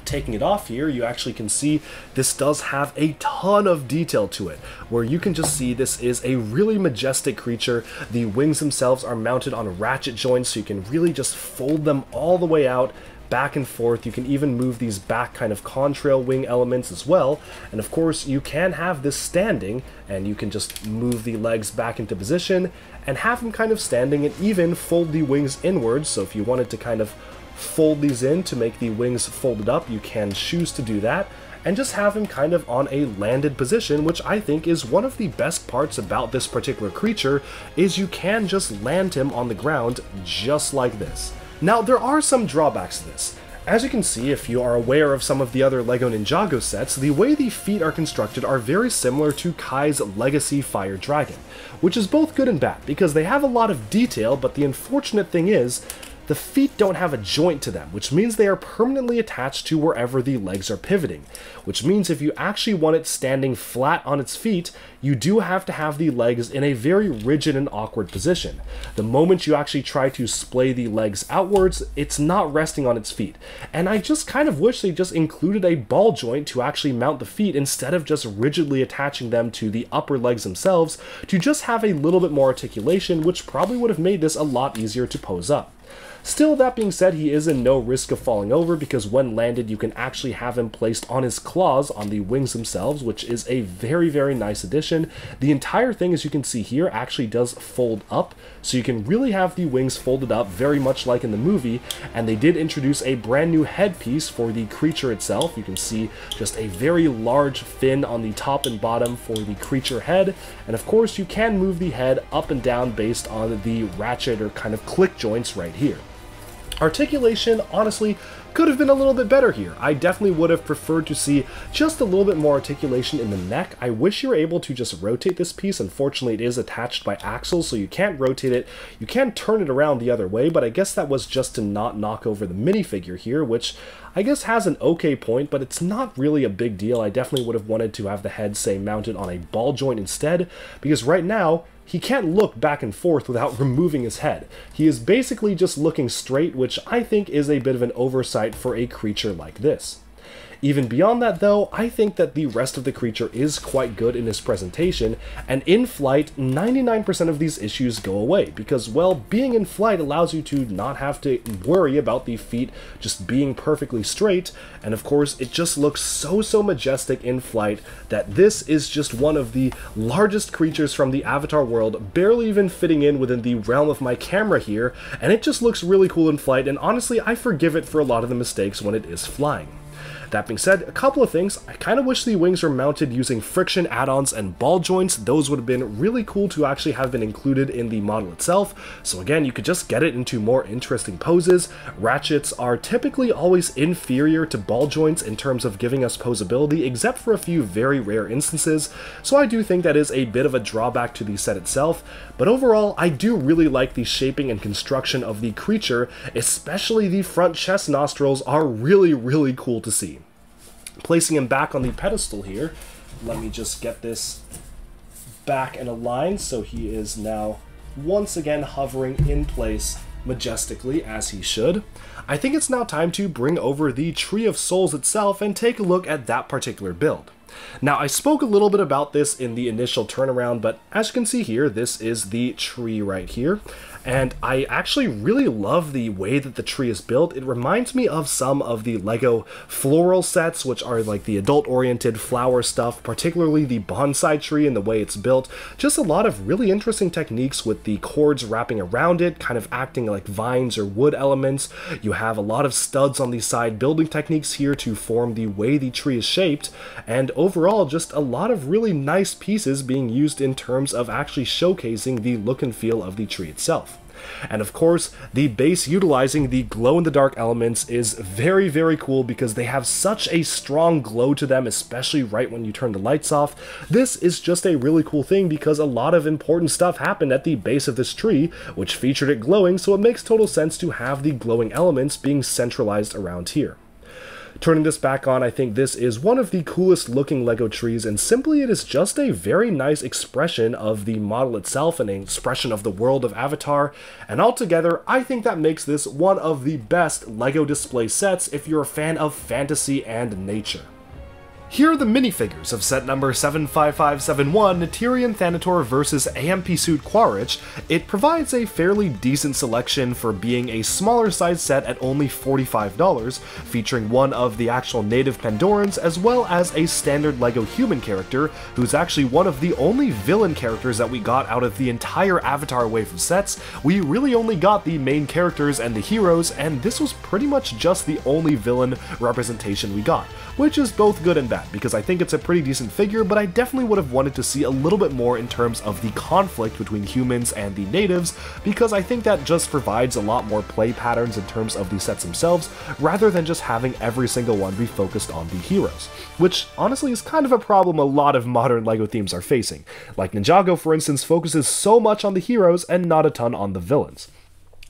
taking it off here, you actually can see this does have a ton of detail to it, where you can just see this is a really majestic creature. The wings themselves are mounted on ratchet joints, so you can really just fold them all the way out, back and forth. You can even move these back kind of contrail wing elements as well, and of course you can have this standing, and you can just move the legs back into position and have them kind of standing, and even fold the wings inwards. So if you wanted to kind of fold these in to make the wings folded up, you can choose to do that, and just have him kind of on a landed position, which I think is one of the best parts about this particular creature, is you can just land him on the ground just like this. Now, there are some drawbacks to this. As you can see, if you are aware of some of the other LEGO Ninjago sets, the way the feet are constructed are very similar to Kai's Legacy Fire Dragon, which is both good and bad, because they have a lot of detail, but the unfortunate thing is, the feet don't have a joint to them, which means they are permanently attached to wherever the legs are pivoting, which means if you actually want it standing flat on its feet, you do have to have the legs in a very rigid and awkward position. The moment you actually try to splay the legs outwards, it's not resting on its feet. And I just kind of wish they just included a ball joint to actually mount the feet, instead of just rigidly attaching them to the upper legs themselves, to just have a little bit more articulation, which probably would have made this a lot easier to pose up. Still, that being said, he is in no risk of falling over, because when landed, you can actually have him placed on his claws on the wings themselves, which is a very, very nice addition. The entire thing, as you can see here, actually does fold up, so you can really have the wings folded up very much like in the movie, and they did introduce a brand new headpiece for the creature itself. You can see just a very large fin on the top and bottom for the creature head, and of course you can move the head up and down based on the ratchet or kind of click joints right here. Articulation, honestly, could have been a little bit better here. I definitely would have preferred to see just a little bit more articulation in the neck. I wish you were able to just rotate this piece. Unfortunately, it is attached by axles, so you can't rotate it. You can turn it around the other way, but I guess that was just to not knock over the minifigure here, which I guess has an okay point, but it's not really a big deal. I definitely would have wanted to have the head, say, mounted on a ball joint instead, because right now, he can't look back and forth without removing his head. He is basically just looking straight, which I think is a bit of an oversight for a creature like this. Even beyond that though, I think that the rest of the creature is quite good in his presentation, and in flight, 99% of these issues go away, because, well, being in flight allows you to not have to worry about the feet just being perfectly straight, and of course, it just looks so majestic in flight that this is just one of the largest creatures from the Avatar world, barely even fitting in within the realm of my camera here, and it just looks really cool in flight, and honestly, I forgive it for a lot of the mistakes when it is flying. That being said, a couple of things. I kind of wish the wings were mounted using friction add-ons and ball joints. Those would have been really cool to actually have been included in the model itself. So again, you could just get it into more interesting poses. Ratchets are typically always inferior to ball joints in terms of giving us posability, except for a few very rare instances. So I do think that is a bit of a drawback to the set itself. But overall, I do really like the shaping and construction of the creature, especially the front chest nostrils are really cool to see. Placing him back on the pedestal here, let me just get this back and aligned so he is now once again hovering in place majestically as he should. I think it's now time to bring over the Tree of Souls itself and take a look at that particular build. Now, I spoke a little bit about this in the initial turnaround, but as you can see here, this is the tree right here. And I actually really love the way that the tree is built. It reminds me of some of the LEGO floral sets, which are like the adult-oriented flower stuff, particularly the bonsai tree and the way it's built. Just a lot of really interesting techniques with the cords wrapping around it, kind of acting like vines or wood elements. You have a lot of studs on the side building techniques here to form the way the tree is shaped, and overall just a lot of really nice pieces being used in terms of actually showcasing the look and feel of the tree itself. And of course, the base utilizing the glow-in-the-dark elements is very cool because they have such a strong glow to them, especially right when you turn the lights off. This is just a really cool thing because a lot of important stuff happened at the base of this tree, which featured it glowing, so it makes total sense to have the glowing elements being centralized around here. Turning this back on, I think this is one of the coolest looking LEGO trees, and simply it is just a very nice expression of the model itself and an expression of the world of Avatar, and altogether, I think that makes this one of the best LEGO display sets if you're a fan of fantasy and nature. Here are the minifigures of set number 75571, Neytiri and Thanatos vs. AMP Suit Quaritch. It provides a fairly decent selection for being a smaller size set at only $45, featuring one of the actual native Pandorans as well as a standard LEGO human character, who's actually one of the only villain characters that we got out of the entire Avatar wave of sets. We really only got the main characters and the heroes, and this was pretty much just the only villain representation we got, which is both good and bad, because I think it's a pretty decent figure, but I definitely would have wanted to see a little bit more in terms of the conflict between humans and the natives, because I think that just provides a lot more play patterns in terms of the sets themselves, rather than just having every single one be focused on the heroes, which honestly is kind of a problem a lot of modern LEGO themes are facing. Like Ninjago, for instance, focuses so much on the heroes and not a ton on the villains.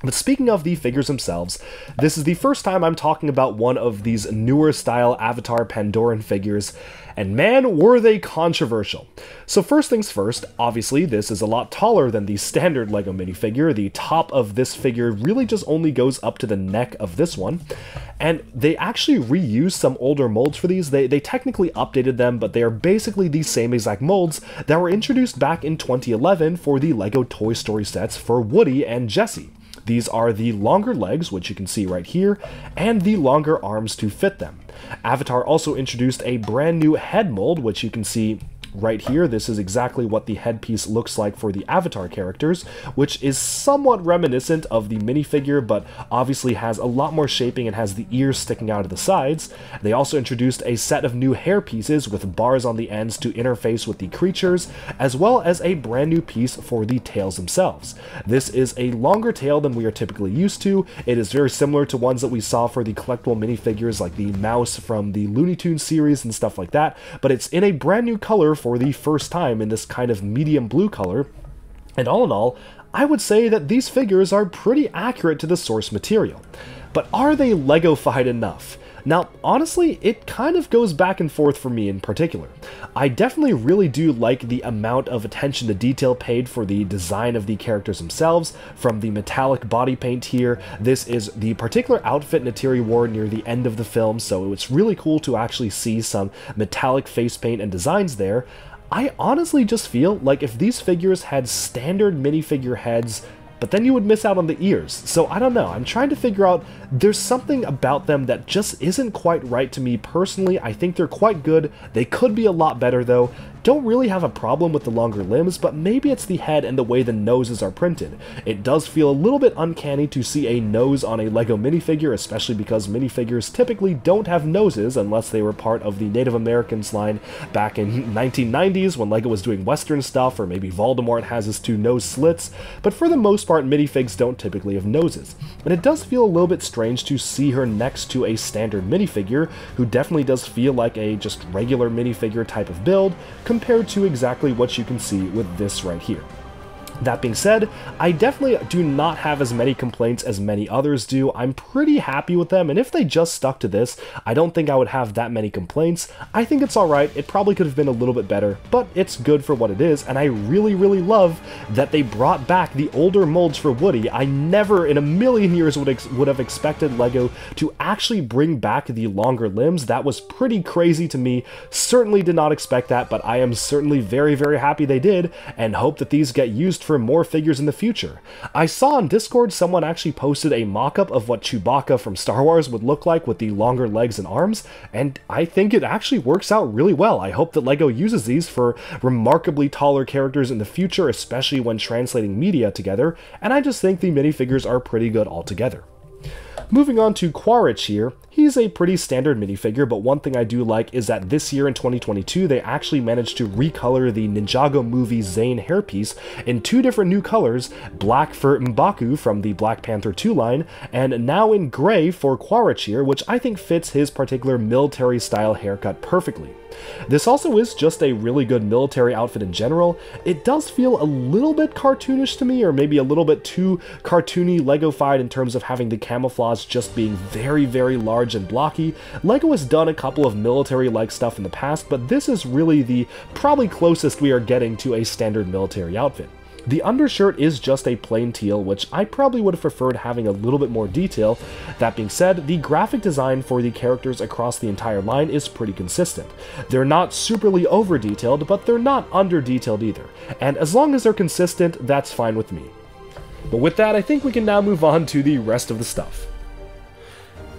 But speaking of the figures themselves, this is the first time I'm talking about one of these newer style Avatar Pandoran figures, and man, were they controversial. So first things first, obviously this is a lot taller than the standard LEGO minifigure. The top of this figure really just only goes up to the neck of this one, and they actually reused some older molds for these. They technically updated them, but they are basically the same exact molds that were introduced back in 2011 for the LEGO Toy Story sets for Woody and Jessie. These are the longer legs, which you can see right here, and the longer arms to fit them. Avatar also introduced a brand new head mold, which you can see right here. This is exactly what the headpiece looks like for the Avatar characters, which is somewhat reminiscent of the minifigure, but obviously has a lot more shaping and has the ears sticking out of the sides. They also introduced a set of new hair pieces with bars on the ends to interface with the creatures, as well as a brand new piece for the tails themselves. This is a longer tail than we are typically used to. It is very similar to ones that we saw for the collectible minifigures like the mouse from the Looney Tunes series and stuff like that, but it's in a brand new color for the first time in this kind of medium blue color, and all in all, I would say that these figures are pretty accurate to the source material. But are they LEGO-fied enough? Now, honestly, it kind of goes back and forth for me in particular. I definitely really do like the amount of attention to detail paid for the design of the characters themselves, from the metallic body paint here. This is the particular outfit Neytiri wore near the end of the film, so it's really cool to actually see some metallic face paint and designs there. I honestly just feel like if these figures had standard minifigure heads, but then you would miss out on the ears. So I don't know, I'm trying to figure out, there's something about them that just isn't quite right to me personally. I think they're quite good, they could be a lot better though. Don't really have a problem with the longer limbs, but maybe it's the head and the way the noses are printed. It does feel a little bit uncanny to see a nose on a LEGO minifigure, especially because minifigures typically don't have noses unless they were part of the Native Americans line back in 1990s when LEGO was doing Western stuff, or maybe Voldemort has his two nose slits, but for the most part minifigs don't typically have noses. And it does feel a little bit strange to see her next to a standard minifigure, who definitely does feel like a just regular minifigure type of build, compared to exactly what you can see with this right here. That being said, I definitely do not have as many complaints as many others do. I'm pretty happy with them, and if they just stuck to this, I don't think I would have that many complaints. I think it's alright, it probably could have been a little bit better, but it's good for what it is, and I really love that they brought back the older molds for Woody. I never in a million years would have expected LEGO to actually bring back the longer limbs. That was pretty crazy to me. Certainly did not expect that, but I am certainly very happy they did, and hope that these get used for more figures in the future. I saw on Discord someone actually posted a mock-up of what Chewbacca from Star Wars would look like with the longer legs and arms, and I think it actually works out really well. I hope that LEGO uses these for remarkably taller characters in the future, especially when translating media together, and I just think the minifigures are pretty good altogether. Moving on to Quaritch here, he's a pretty standard minifigure, but one thing I do like is that this year in 2022 they actually managed to recolor the Ninjago movie Zane hairpiece in two different new colors, black for M'Baku from the Black Panther 2 line, and now in gray for Quaritch here, which I think fits his particular military style haircut perfectly. This also is just a really good military outfit in general. It does feel a little bit cartoonish to me, or maybe a little bit too cartoony LEGO-fied in terms of having the camouflage just being very large and blocky. LEGO has done a couple of military-like stuff in the past, but this is really the probably closest we are getting to a standard military outfit. The undershirt is just a plain teal, which I probably would have preferred having a little bit more detail. That being said, the graphic design for the characters across the entire line is pretty consistent. They're not superly over-detailed, but they're not under-detailed either. And as long as they're consistent, that's fine with me. But with that, I think we can now move on to the rest of the stuff.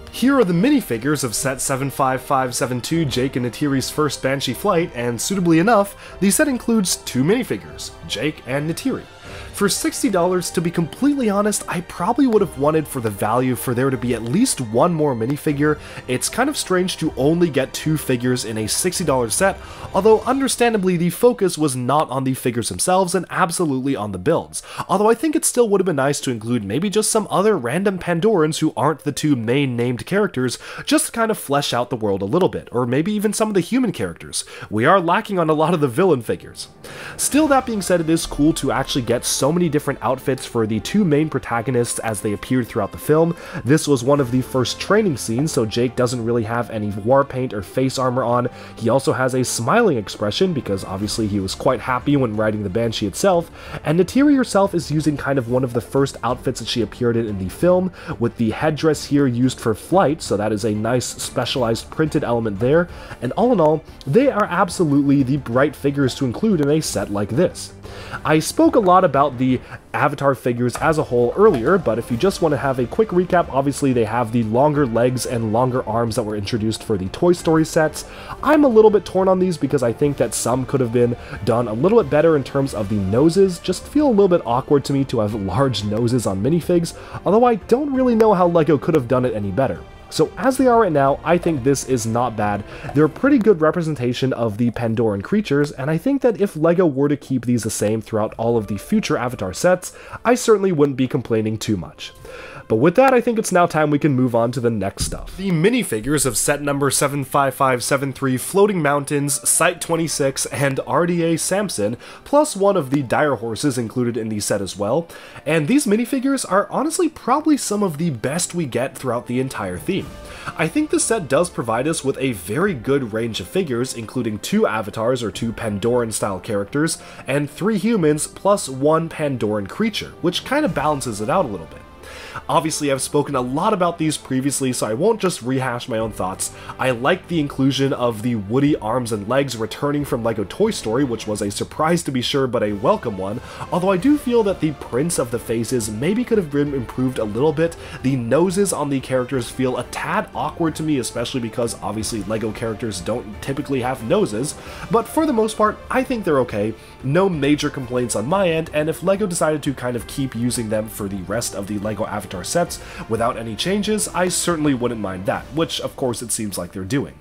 Here are the minifigures of set 75572, Jake and Neytiri's first Banshee flight, and suitably enough, the set includes two minifigures, Jake and Neytiri. For $60, to be completely honest, I probably would have wanted for the value for there to be at least one more minifigure. It's kind of strange to only get two figures in a $60 set, although understandably the focus was not on the figures themselves and absolutely on the builds. Although I think it still would have been nice to include maybe just some other random Pandorans who aren't the two main named characters, just to kind of flesh out the world a little bit, or maybe even some of the human characters. We are lacking on a lot of the villain figures. Still, that being said, it is cool to actually get so many different outfits for the two main protagonists as they appeared throughout the film. This was one of the first training scenes, so Jake doesn't really have any war paint or face armor on. He also has a smiling expression because obviously he was quite happy when riding the Banshee itself, and Neytiri herself is using kind of one of the first outfits that she appeared in the film, with the headdress here used for flight, so that is a nice specialized printed element there, and all in all, they are absolutely the bright figures to include in a set like this. I spoke a lot about the Avatar figures as a whole earlier, but if you just want to have a quick recap, obviously they have the longer legs and longer arms that were introduced for the Toy Story sets. I'm a little bit torn on these because I think that some could have been done a little bit better in terms of the noses. Just feel a little bit awkward to me to have large noses on minifigs, although I don't really know how LEGO could have done it any better. So as they are right now, I think this is not bad. They're a pretty good representation of the Pandoran creatures, and I think that if LEGO were to keep these the same throughout all of the future Avatar sets, I certainly wouldn't be complaining too much. But with that, I think it's now time we can move on to the next stuff. The minifigures of set number 75573 Floating Mountains, Site 26, and RDA Samson, plus one of the dire horses included in the set as well. And these minifigures are honestly probably some of the best we get throughout the entire theme. I think the set does provide us with a very good range of figures, including 2 avatars or 2 Pandoran-style characters, and 3 humans plus 1 Pandoran creature, which kind of balances it out a little bit. Obviously, I've spoken a lot about these previously, so I won't just rehash my own thoughts. I like the inclusion of the Woody arms and legs returning from LEGO Toy Story, which was a surprise to be sure, but a welcome one, although I do feel that the prints of the faces maybe could have been improved a little bit. The noses on the characters feel a tad awkward to me, especially because obviously LEGO characters don't typically have noses, but for the most part, I think they're okay. No major complaints on my end, and if LEGO decided to kind of keep using them for the rest of the LEGO Avatar sets without any changes, I certainly wouldn't mind that, which of course it seems like they're doing.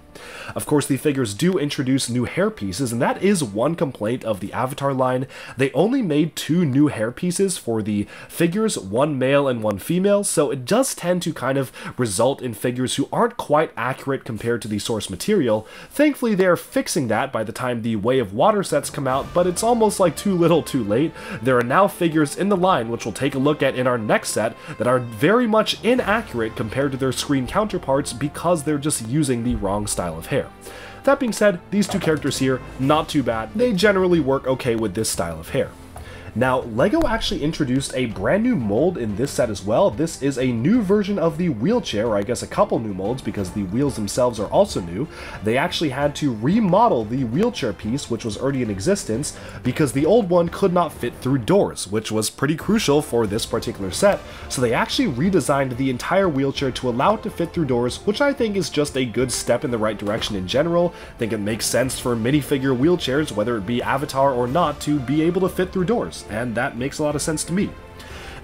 Of course, the figures do introduce new hair pieces, and that is one complaint of the Avatar line. They only made 2 new hair pieces for the figures, 1 male and 1 female, so it does tend to kind of result in figures who aren't quite accurate compared to the source material. Thankfully, they're fixing that by the time the Way of Water sets come out, but it's almost like too little too late. There are now figures in the line, which we'll take a look at in our next set, that are very much inaccurate compared to their screen counterparts because they're just using the wrong style of hair. That being said, these 2 characters here, not too bad. They generally work okay with this style of hair. Now, LEGO actually introduced a brand new mold in this set as well. This is a new version of the wheelchair, or I guess a couple new molds because the wheels themselves are also new. They actually had to remodel the wheelchair piece, which was already in existence, because the old one could not fit through doors, which was pretty crucial for this particular set. So they actually redesigned the entire wheelchair to allow it to fit through doors, which I think is just a good step in the right direction in general. I think it makes sense for minifigure wheelchairs, whether it be Avatar or not, to be able to fit through doors, and that makes a lot of sense to me.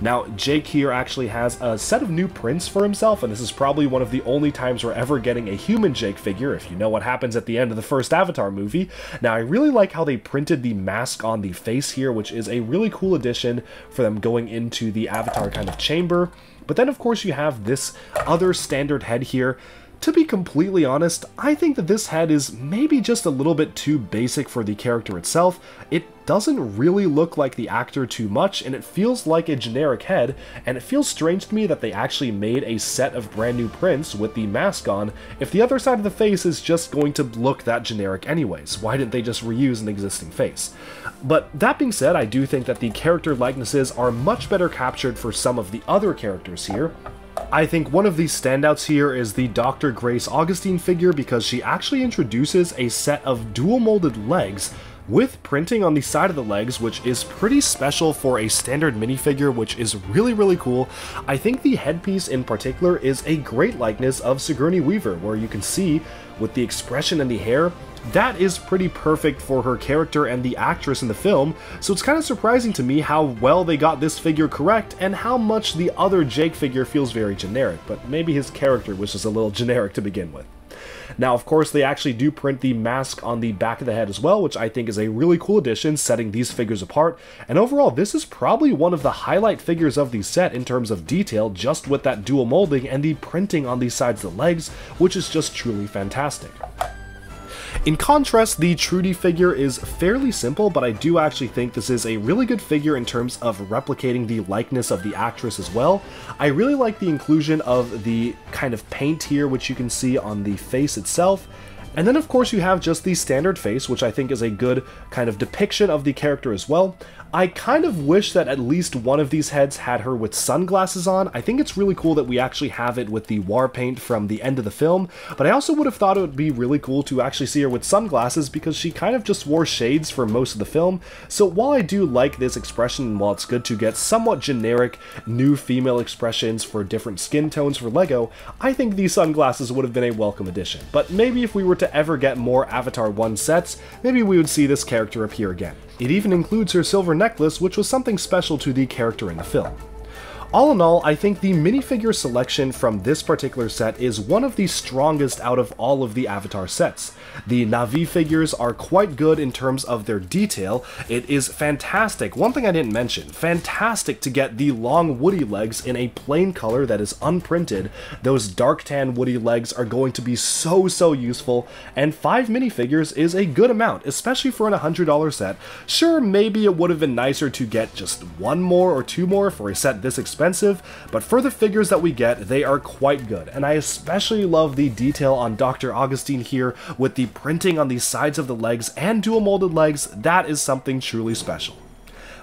Now, Jake here actually has a set of new prints for himself, and this is probably one of the only times we're ever getting a human Jake figure, if you know what happens at the end of the first Avatar movie. Now, I really like how they printed the mask on the face here, which is a really cool addition for them going into the Avatar kind of chamber. But then, of course, you have this other standard head here. To be completely honest, I think that this head is maybe just a little bit too basic for the character itself. It doesn't really look like the actor too much, and it feels like a generic head, and it feels strange to me that they actually made a set of brand new prints with the mask on if the other side of the face is just going to look that generic anyways. Why didn't they just reuse an existing face? But that being said, I do think that the character likenesses are much better captured for some of the other characters here. I think one of the standouts here is the Dr. Grace Augustine figure because she actually introduces a set of dual molded legs with printing on the side of the legs, which is pretty special for a standard minifigure, which is really cool. I think the headpiece in particular is a great likeness of Sigourney Weaver, where you can see with the expression and the hair, that is pretty perfect for her character and the actress in the film, so it's kind of surprising to me how well they got this figure correct and how much the other Jake figure feels very generic, but maybe his character was just a little generic to begin with. Now, of course, they actually do print the mask on the back of the head as well, which I think is a really cool addition, setting these figures apart, and overall, this is probably one of the highlight figures of the set in terms of detail, just with that dual molding and the printing on the sides of the legs, which is just truly fantastic. In contrast, the Trudy figure is fairly simple, but I do actually think this is a really good figure in terms of replicating the likeness of the actress as well. I really like the inclusion of the kind of paint here, which you can see on the face itself. And then of course you have just the standard face, which I think is a good kind of depiction of the character as well. I kind of wish that at least one of these heads had her with sunglasses on. I think it's really cool that we actually have it with the war paint from the end of the film, but I also would have thought it would be really cool to actually see her with sunglasses because she kind of just wore shades for most of the film. So while I do like this expression, and while it's good to get somewhat generic new female expressions for different skin tones for LEGO, I think these sunglasses would have been a welcome addition. But maybe if we were to ever get more Avatar 1 sets, maybe we would see this character appear again. It even includes her silver necklace, which was something special to the character in the film. All in all, I think the minifigure selection from this particular set is one of the strongest out of all of the Avatar sets. The Na'vi figures are quite good in terms of their detail. It is fantastic, one thing I didn't mention, fantastic to get the long woody legs in a plain color that is unprinted. Those dark tan woody legs are going to be so useful, and 5 minifigures is a good amount, especially for an $100 set. Sure, maybe it would have been nicer to get just 1 more or 2 more for a set this expensive, but for the figures that we get, they are quite good, and I especially love the detail on Dr. Augustine here with the printing on the sides of the legs and dual molded legs. That is something truly special.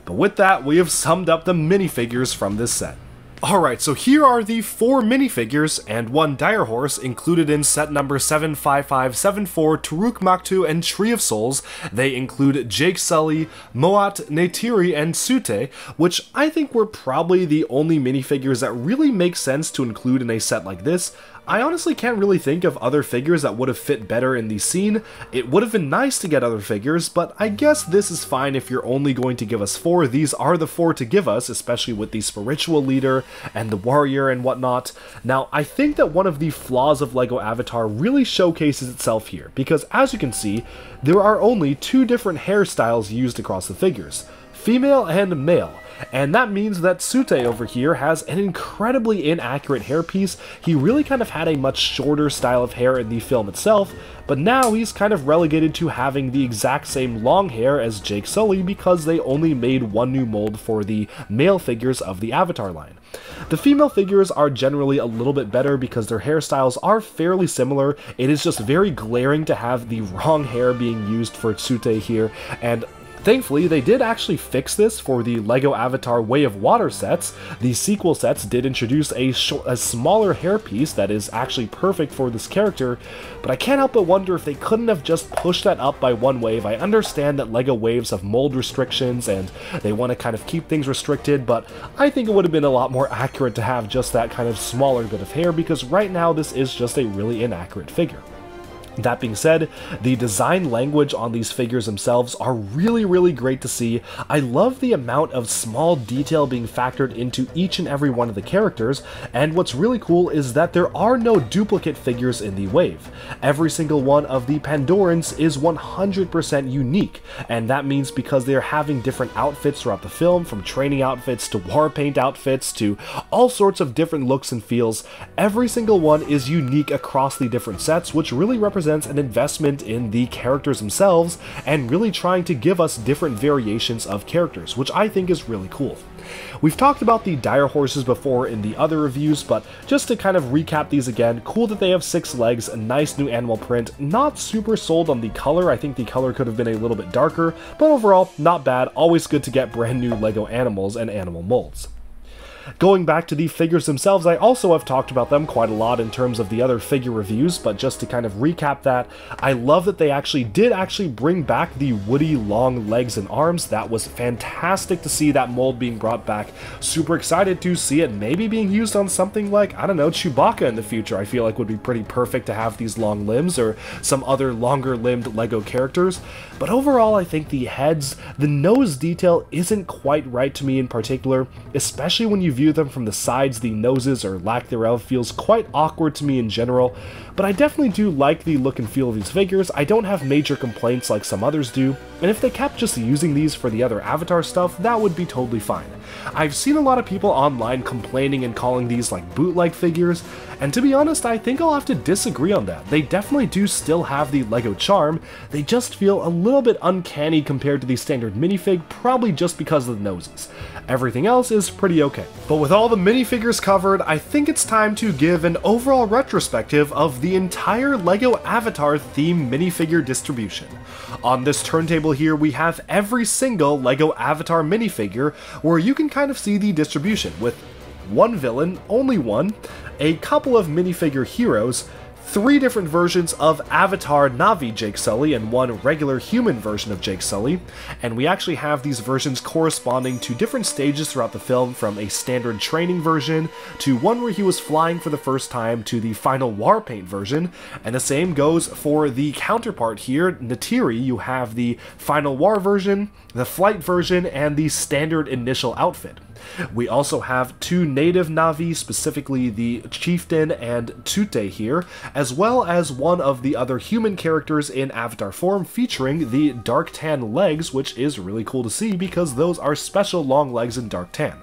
But with that, we have summed up the minifigures from this set. Alright, so here are the 4 minifigures and 1 dire horse included in set number 75574 Toruk, Makto, and Tree of Souls. They include Jake Sully, Moat, Neytiri, and Sute, which I think were probably the only minifigures that really make sense to include in a set like this. I honestly can't really think of other figures that would have fit better in the scene. It would have been nice to get other figures, but I guess this is fine if you're only going to give us 4. These are the 4 to give us, especially with the spiritual leader and the warrior and whatnot. Now, I think that one of the flaws of LEGO Avatar really showcases itself here, because as you can see, there are only 2 different hairstyles used across the figures, female and male. And that means that Sute over here has an incredibly inaccurate hairpiece. He really kind of had a much shorter style of hair in the film itself, but now he's kind of relegated to having the exact same long hair as Jake Sully because they only made 1 new mold for the male figures of the Avatar line. The female figures are generally a little bit better because their hairstyles are fairly similar. It is just very glaring to have the wrong hair being used for Sute here, and thankfully, they did actually fix this for the LEGO Avatar Way of Water sets. The sequel sets did introduce a smaller hairpiece that is actually perfect for this character, but I can't help but wonder if they couldn't have just pushed that up by 1 wave. I understand that LEGO waves have mold restrictions and they want to kind of keep things restricted, but I think it would have been a lot more accurate to have just that kind of smaller bit of hair, because right now this is just a really inaccurate figure. That being said, the design language on these figures themselves are really great to see. I love the amount of small detail being factored into each and every one of the characters, and what's really cool is that there are no duplicate figures in the wave. Every single one of the Pandorans is 100% unique, and that means because they're having different outfits throughout the film, from training outfits to war paint outfits to all sorts of different looks and feels, every single one is unique across the different sets, which really represents an investment in the characters themselves and really trying to give us different variations of characters, which I think is really cool. We've talked about the dire horses before in the other reviews, but just to kind of recap these again, cool that they have 6 legs, a nice new animal print, not super sold on the color. I think the color could have been a little bit darker, but overall, not bad. Always good to get brand new LEGO animals and animal molds. Going back to the figures themselves, I also have talked about them quite a lot in terms of the other figure reviews, but just to kind of recap that, I love that they did bring back the woody long legs and arms. That was fantastic to see that mold being brought back. Super excited to see it maybe being used on something like, I don't know, Chewbacca in the future. I feel like would be pretty perfect to have these long limbs, or some other longer limbed LEGO characters. But overall, I think the heads, the nose detail isn't quite right to me in particular, especially when you view them from the sides. The noses, or lack thereof, feels quite awkward to me in general, but I definitely do like the look and feel of these figures. I don't have major complaints like some others do, and if they kept just using these for the other Avatar stuff, that would be totally fine. I've seen a lot of people online complaining and calling these like bootleg figures, and to be honest, I think I'll have to disagree on that. They definitely do still have the LEGO charm, they just feel a little bit uncanny compared to the standard minifig, probably just because of the noses. Everything else is pretty okay. But with all the minifigures covered, I think it's time to give an overall retrospective of the entire LEGO Avatar theme minifigure distribution. On this turntable here, we have every single LEGO Avatar minifigure, where you can kind of see the distribution, with 1 villain, only 1, a couple of minifigure heroes, 3 different versions of Avatar Na'vi Jake Sully, and 1 regular human version of Jake Sully, and we actually have these versions corresponding to different stages throughout the film, from a standard training version, to one where he was flying for the first time, to the final war paint version, and the same goes for the counterpart here, Neytiri. You have the final war version, the flight version, and the standard initial outfit. We also have 2 native Na'vi, specifically the Chieftain and Tsute here, as well as one of the other human characters in avatar form featuring the dark tan legs, which is really cool to see because those are special long legs in dark tan.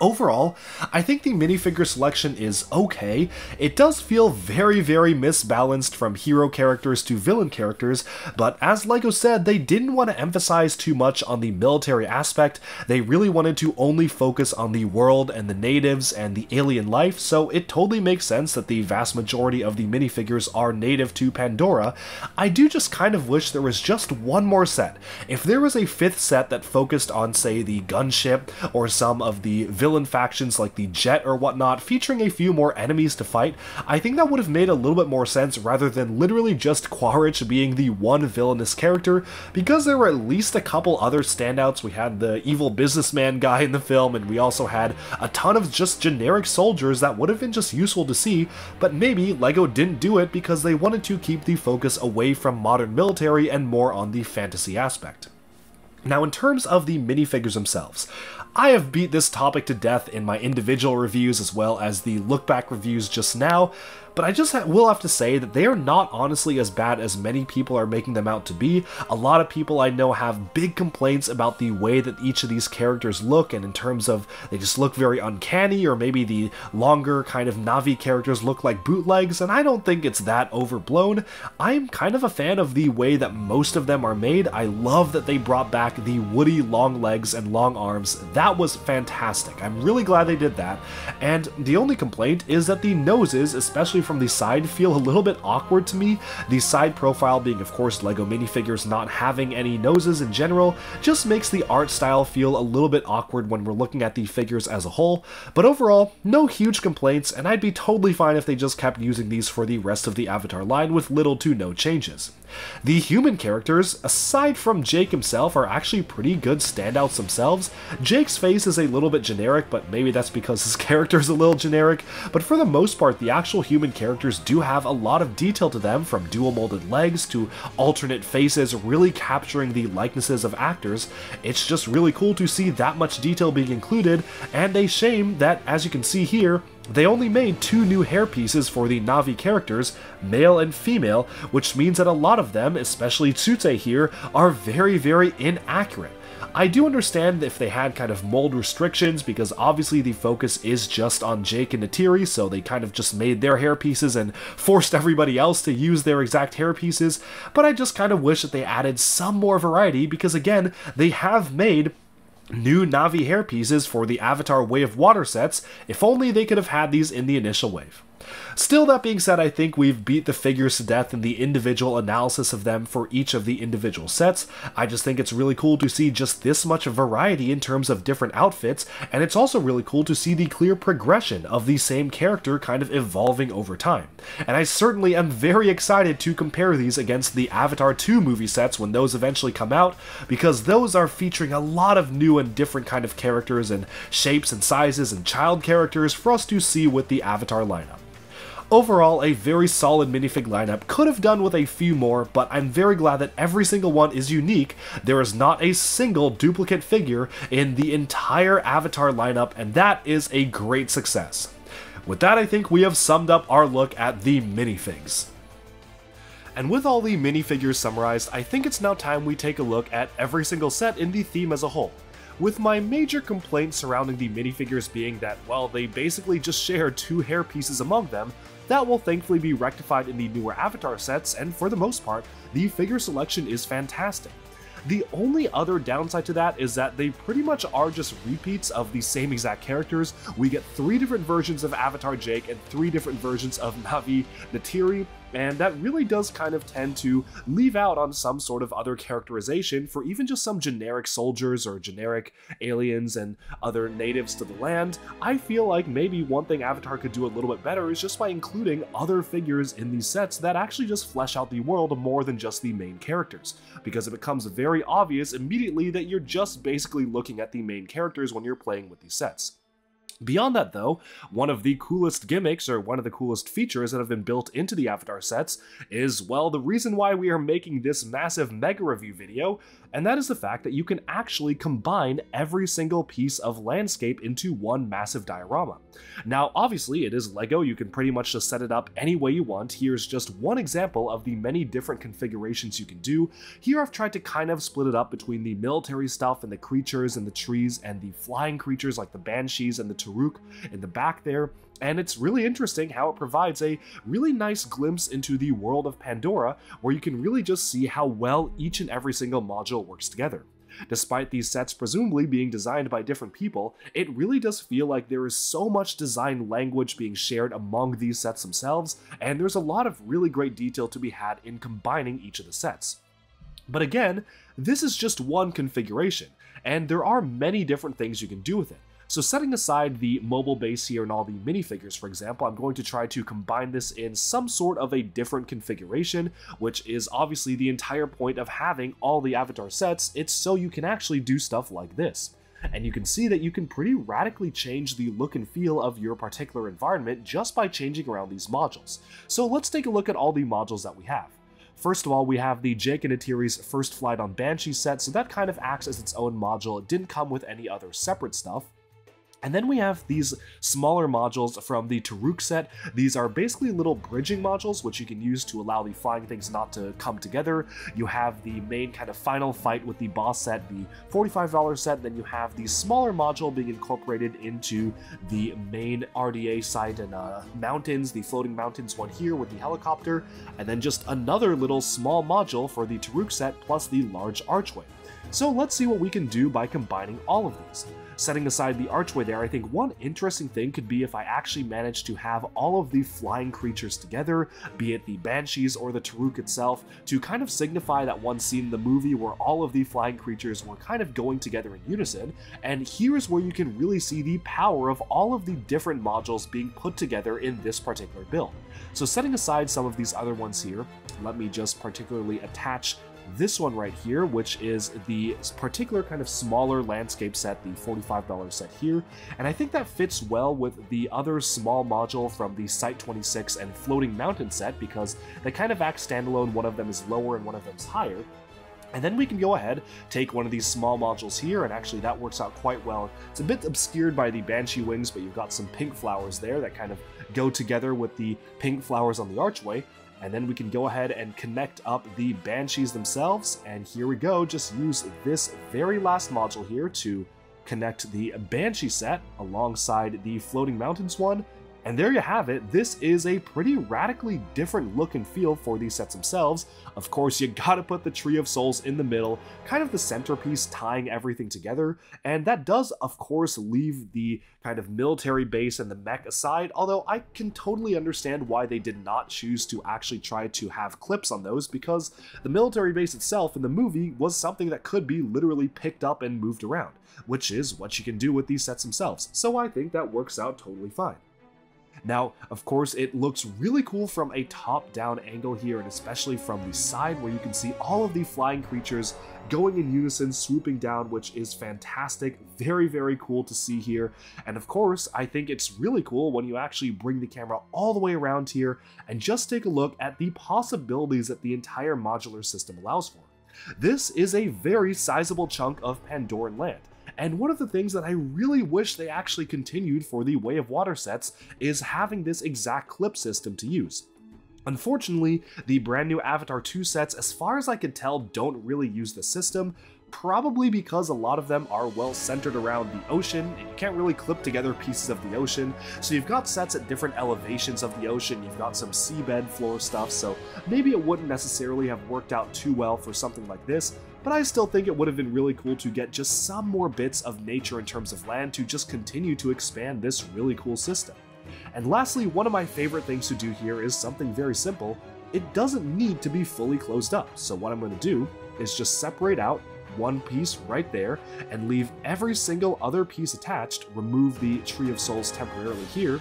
Overall, I think the minifigure selection is okay. It does feel very, very misbalanced from hero characters to villain characters, but as LEGO said, they didn't want to emphasize too much on the military aspect. They really wanted to only focus on the world and the natives and the alien life, so it totally makes sense that the vast majority of the minifigures are native to Pandora. I do just kind of wish there was just one more set. If there was a 5th set that focused on, say, the gunship or some of the villain factions like the Jet or whatnot, featuring a few more enemies to fight, I think that would have made a little bit more sense rather than literally just Quaritch being the one villainous character, because there were at least a couple other standouts. We had the evil businessman guy in the film, and we also had a ton of just generic soldiers that would have been just useful to see, but maybe LEGO didn't do it because they wanted to keep the focus away from modern military and more on the fantasy aspect. Now, in terms of the minifigures themselves, I have beat this topic to death in my individual reviews as well as the look-back reviews just now, but I just will have to say that they are not honestly as bad as many people are making them out to be. A lot of people I know have big complaints about the way that each of these characters look, and in terms of they just look very uncanny, or maybe the longer kind of Na'vi characters look like bootlegs, and I don't think it's that overblown. I'm kind of a fan of the way that most of them are made. I love that they brought back the woody long legs and long arms. That was fantastic. I'm really glad they did that, and the only complaint is that the noses, especially from the side, feel a little bit awkward to me. The side profile being, of course, LEGO minifigures not having any noses in general, just makes the art style feel a little bit awkward when we're looking at the figures as a whole, but overall, no huge complaints, and I'd be totally fine if they just kept using these for the rest of the Avatar line with little to no changes. The human characters, aside from Jake himself, are actually pretty good standouts themselves. Jake's face is a little bit generic, but maybe that's because his character is a little generic, but for the most part, the actual human characters do have a lot of detail to them, from dual molded legs to alternate faces, really capturing the likenesses of actors. It's just really cool to see that much detail being included, and a shame that, as you can see here, they only made 2 new hair pieces for the Na'vi characters, male and female, which means that a lot of them, especially Tsute here, are very, very inaccurate. I do understand if they had kind of mold restrictions, because obviously the focus is just on Jake and Neytiri, so they kind of just made their hair pieces and forced everybody else to use their exact hair pieces, but I just kind of wish that they added some more variety, because again, they have made new Na'vi hair pieces for the Avatar Way of Water sets. If only they could have had these in the initial wave. Still, that being said, I think we've beat the figures to death in the individual analysis of them for each of the individual sets. I just think it's really cool to see just this much variety in terms of different outfits, and it's also really cool to see the clear progression of the same character kind of evolving over time. And I certainly am very excited to compare these against the Avatar 2 movie sets when those eventually come out, because those are featuring a lot of new and different kind of characters and shapes and sizes and child characters for us to see with the Avatar lineup. Overall, a very solid minifig lineup. Could have done with a few more, but I'm very glad that every single one is unique. There is not a single duplicate figure in the entire Avatar lineup, and that is a great success. With that, I think we have summed up our look at the minifigs. And with all the minifigures summarized, I think it's now time we take a look at every single set in the theme as a whole. With my major complaint surrounding the minifigures being that, well, they basically just share 2 hair pieces among them, that will thankfully be rectified in the newer Avatar sets, and for the most part, the figure selection is fantastic. The only other downside to that is that they pretty much are just repeats of the same exact characters. We get 3 different versions of Avatar Jake and 3 different versions of Na'vi Neytiri, and that really does kind of tend to leave out on some sort of other characterization for even just some generic soldiers or generic aliens and other natives to the land. I feel like maybe one thing Avatar could do a little bit better is just by including other figures in these sets that actually just flesh out the world more than just the main characters, because it becomes very obvious immediately that you're just basically looking at the main characters when you're playing with these sets. Beyond that though, one of the coolest gimmicks, or one of the coolest features that have been built into the Avatar sets is, well, the reason why we are making this massive Mega Review video, and that is the fact that you can actually combine every single piece of landscape into one massive diorama. Now, obviously, it is LEGO, you can pretty much just set it up any way you want. Here's just one example of the many different configurations you can do. Here I've tried to kind of split it up between the military stuff and the creatures and the trees and the flying creatures like the Banshees and the Toruk in the back there, and it's really interesting how it provides a really nice glimpse into the world of Pandora, where you can really just see how well each and every single module works together. Despite these sets presumably being designed by different people, it really does feel like there is so much design language being shared among these sets themselves, and there's a lot of really great detail to be had in combining each of the sets. But again, this is just one configuration, and there are many different things you can do with it. So setting aside the mobile base here and all the minifigures, for example, I'm going to try to combine this in some sort of a different configuration, which is obviously the entire point of having all the Avatar sets. It's so you can actually do stuff like this. And you can see that you can pretty radically change the look and feel of your particular environment just by changing around these modules. So let's take a look at all the modules that we have. First of all, we have the Jake and Neytiri's First Flight on Banshee set, so that kind of acts as its own module. It didn't come with any other separate stuff. And then we have these smaller modules from the Toruk set. These are basically little bridging modules, which you can use to allow the flying things not to come together. You have the main kind of final fight with the boss set, the $45 set, then you have the smaller module being incorporated into the main RDA site and mountains, the floating mountains one here with the helicopter, and then just another little small module for the Toruk set plus the large archway. So let's see what we can do by combining all of these. Setting aside the archway there, I think one interesting thing could be if I actually managed to have all of the flying creatures together, be it the Banshees or the Toruk itself, to kind of signify that one scene in the movie where all of the flying creatures were kind of going together in unison, and here's where you can really see the power of all of the different modules being put together in this particular build. So setting aside some of these other ones here, let me just particularly attach this one right here, which is the particular kind of smaller landscape set, the $45 set here, and I think that fits well with the other small module from the Site 26 and Floating Mountain set because they kind of act standalone. One of them is lower and one of them is higher. And then we can go ahead, take one of these small modules here, and actually that works out quite well. It's a bit obscured by the Banshee wings, but you've got some pink flowers there that kind of go together with the pink flowers on the archway. And then we can go ahead and connect up the Banshees themselves, and here we go, just use this very last module here to connect the Banshee set alongside the Floating Mountains one, and there you have it. This is a pretty radically different look and feel for these sets themselves. Of course, you gotta put the Tree of Souls in the middle, kind of the centerpiece tying everything together, and that does, of course, leave the kind of military base and the mech aside, although I can totally understand why they did not choose to actually try to have clips on those, because the military base itself in the movie was something that could be literally picked up and moved around, which is what you can do with these sets themselves, so I think that works out totally fine. Now, of course, it looks really cool from a top-down angle here, and especially from the side where you can see all of the flying creatures going in unison, swooping down, which is fantastic. Very, very cool to see here. And of course, I think it's really cool when you actually bring the camera all the way around here and just take a look at the possibilities that the entire modular system allows for. This is a very sizable chunk of Pandoran land. And one of the things that I really wish they actually continued for the Way of Water sets is having this exact clip system to use. Unfortunately, the brand new Avatar 2 sets, as far as I can tell, don't really use the system, probably because a lot of them are well centered around the ocean, and you can't really clip together pieces of the ocean, so you've got sets at different elevations of the ocean, you've got some seabed floor stuff, so maybe it wouldn't necessarily have worked out too well for something like this, but I still think it would have been really cool to get just some more bits of nature in terms of land to just continue to expand this really cool system. And lastly, one of my favorite things to do here is something very simple. It doesn't need to be fully closed up, so what I'm going to do is just separate out one piece right there and leave every single other piece attached, remove the Tree of Souls temporarily here,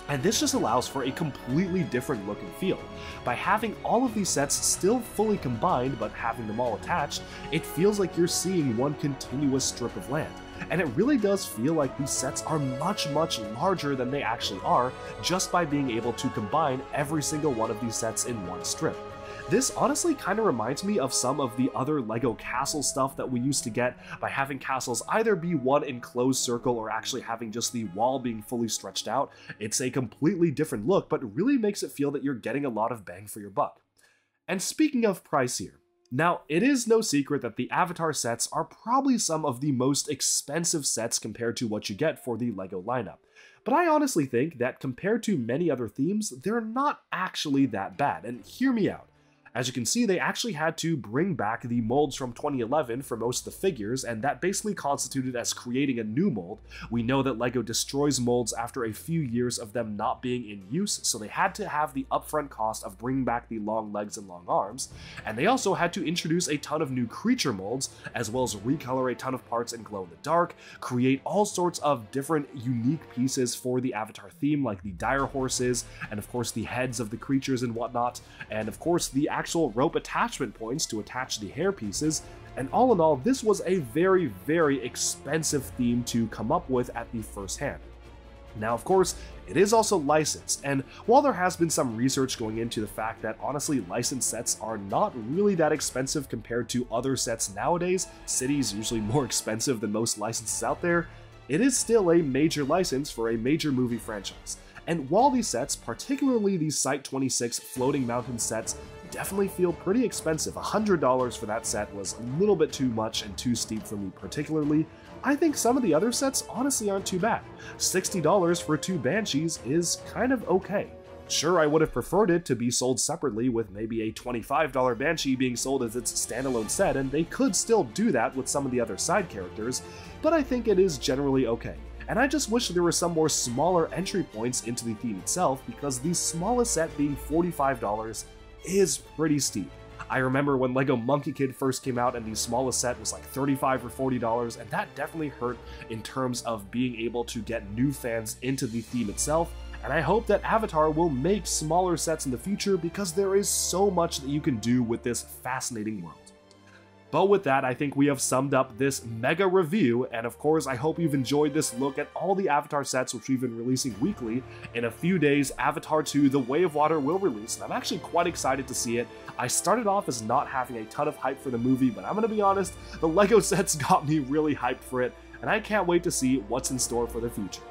and this just allows for a completely different look and feel. By having all of these sets still fully combined but having them all attached, it feels like you're seeing one continuous strip of land. and it really does feel like these sets are much larger than they actually are, just by being able to combine every single one of these sets in one strip. This honestly kind of reminds me of some of the other LEGO castle stuff that we used to get by having castles either be one enclosed circle or actually having just the wall being fully stretched out. It's a completely different look, but really makes it feel that you're getting a lot of bang for your buck. And speaking of price here, now, it is no secret that the Avatar sets are probably some of the most expensive sets compared to what you get for the LEGO lineup. But I honestly think that compared to many other themes, they're not actually that bad, and hear me out. As you can see, they actually had to bring back the molds from 2011 for most of the figures, and that basically constituted as creating a new mold. We know that LEGO destroys molds after a few years of them not being in use, so they had to have the upfront cost of bringing back the long legs and long arms, and they also had to introduce a ton of new creature molds, as well as recolor a ton of parts in glow-in-the-dark, create all sorts of different unique pieces for the Avatar theme, like the dire horses, and of course the heads of the creatures and whatnot, and of course the actual rope attachment points to attach the hair pieces, and all in all, this was a very expensive theme to come up with at the first hand. Now, of course, it is also licensed, and while there has been some research going into the fact that honestly licensed sets are not really that expensive compared to other sets nowadays, City's usually more expensive than most licenses out there, it is still a major license for a major movie franchise. And while these sets, particularly these Site 26 floating mountain sets, definitely feel pretty expensive, $100 for that set was a little bit too much and too steep for me particularly, I think some of the other sets honestly aren't too bad. $60 for 2 Banshees is kind of okay. Sure, I would have preferred it to be sold separately with maybe a $25 Banshee being sold as its standalone set, and they could still do that with some of the other side characters, but I think it is generally okay. And I just wish there were some more smaller entry points into the theme itself, because the smallest set being $45 is pretty steep. I remember when LEGO Monkey Kid first came out and the smallest set was like $35 or $40, and that definitely hurt in terms of being able to get new fans into the theme itself, and I hope that Avatar will make smaller sets in the future because there is so much that you can do with this fascinating world. But with that, I think we have summed up this mega review, and of course I hope you've enjoyed this look at all the Avatar sets which we've been releasing weekly. In a few days, Avatar 2 The Way of Water will release, and I'm actually quite excited to see it. I started off as not having a ton of hype for the movie, but I'm gonna be honest, the LEGO sets got me really hyped for it, and I can't wait to see what's in store for the future.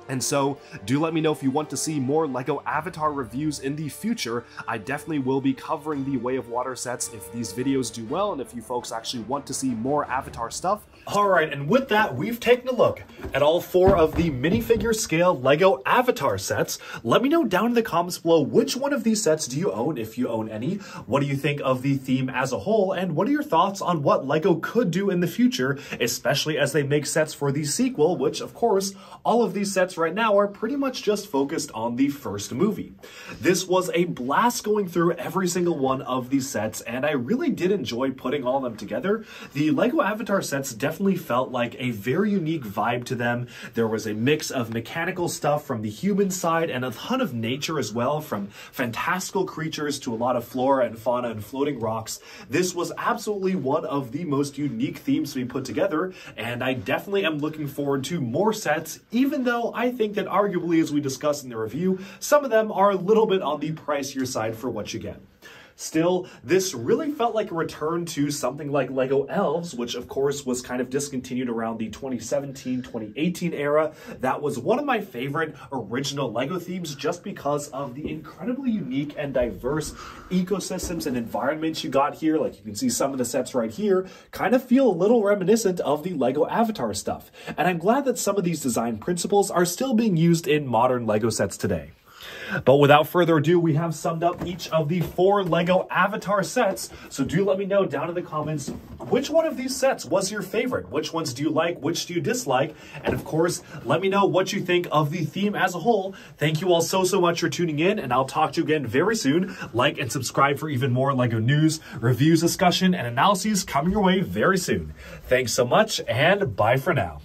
And so, do let me know if you want to see more LEGO Avatar reviews in the future. I definitely will be covering the Way of Water sets if these videos do well, and if you folks actually want to see more Avatar stuff. Alright, and with that, we've taken a look at all 4 of the minifigure scale LEGO Avatar sets. Let me know down in the comments below which one of these sets do you own, if you own any. What do you think of the theme as a whole, and what are your thoughts on what LEGO could do in the future, especially as they make sets for the sequel, which, of course, all of these sets right now are pretty much just focused on the first movie. This was a blast going through every single one of these sets, and I really did enjoy putting all of them together. The LEGO Avatar sets definitely felt like a very unique vibe to them. There was a mix of mechanical stuff from the human side and a ton of nature as well, from fantastical creatures to a lot of flora and fauna and floating rocks. This was absolutely one of the most unique themes we put together, and I definitely am looking forward to more sets, even though I think that arguably, as we discussed in the review, some of them are a little bit on the pricier side for what you get. Still, this really felt like a return to something like LEGO Elves, which of course was kind of discontinued around the 2017-2018 era. That was one of my favorite original LEGO themes just because of the incredibly unique and diverse ecosystems and environments you got here. Like you can see some of the sets right here kind of feel a little reminiscent of the LEGO Avatar stuff. And I'm glad that some of these design principles are still being used in modern LEGO sets today. But without further ado, we have summed up each of the 4 LEGO Avatar sets, so do let me know down in the comments which one of these sets was your favorite, which ones do you like, which do you dislike, and of course, let me know what you think of the theme as a whole. Thank you all so much for tuning in, and I'll talk to you again very soon. Like and subscribe for even more LEGO news, reviews, discussion, and analyses coming your way very soon. Thanks so much, and bye for now.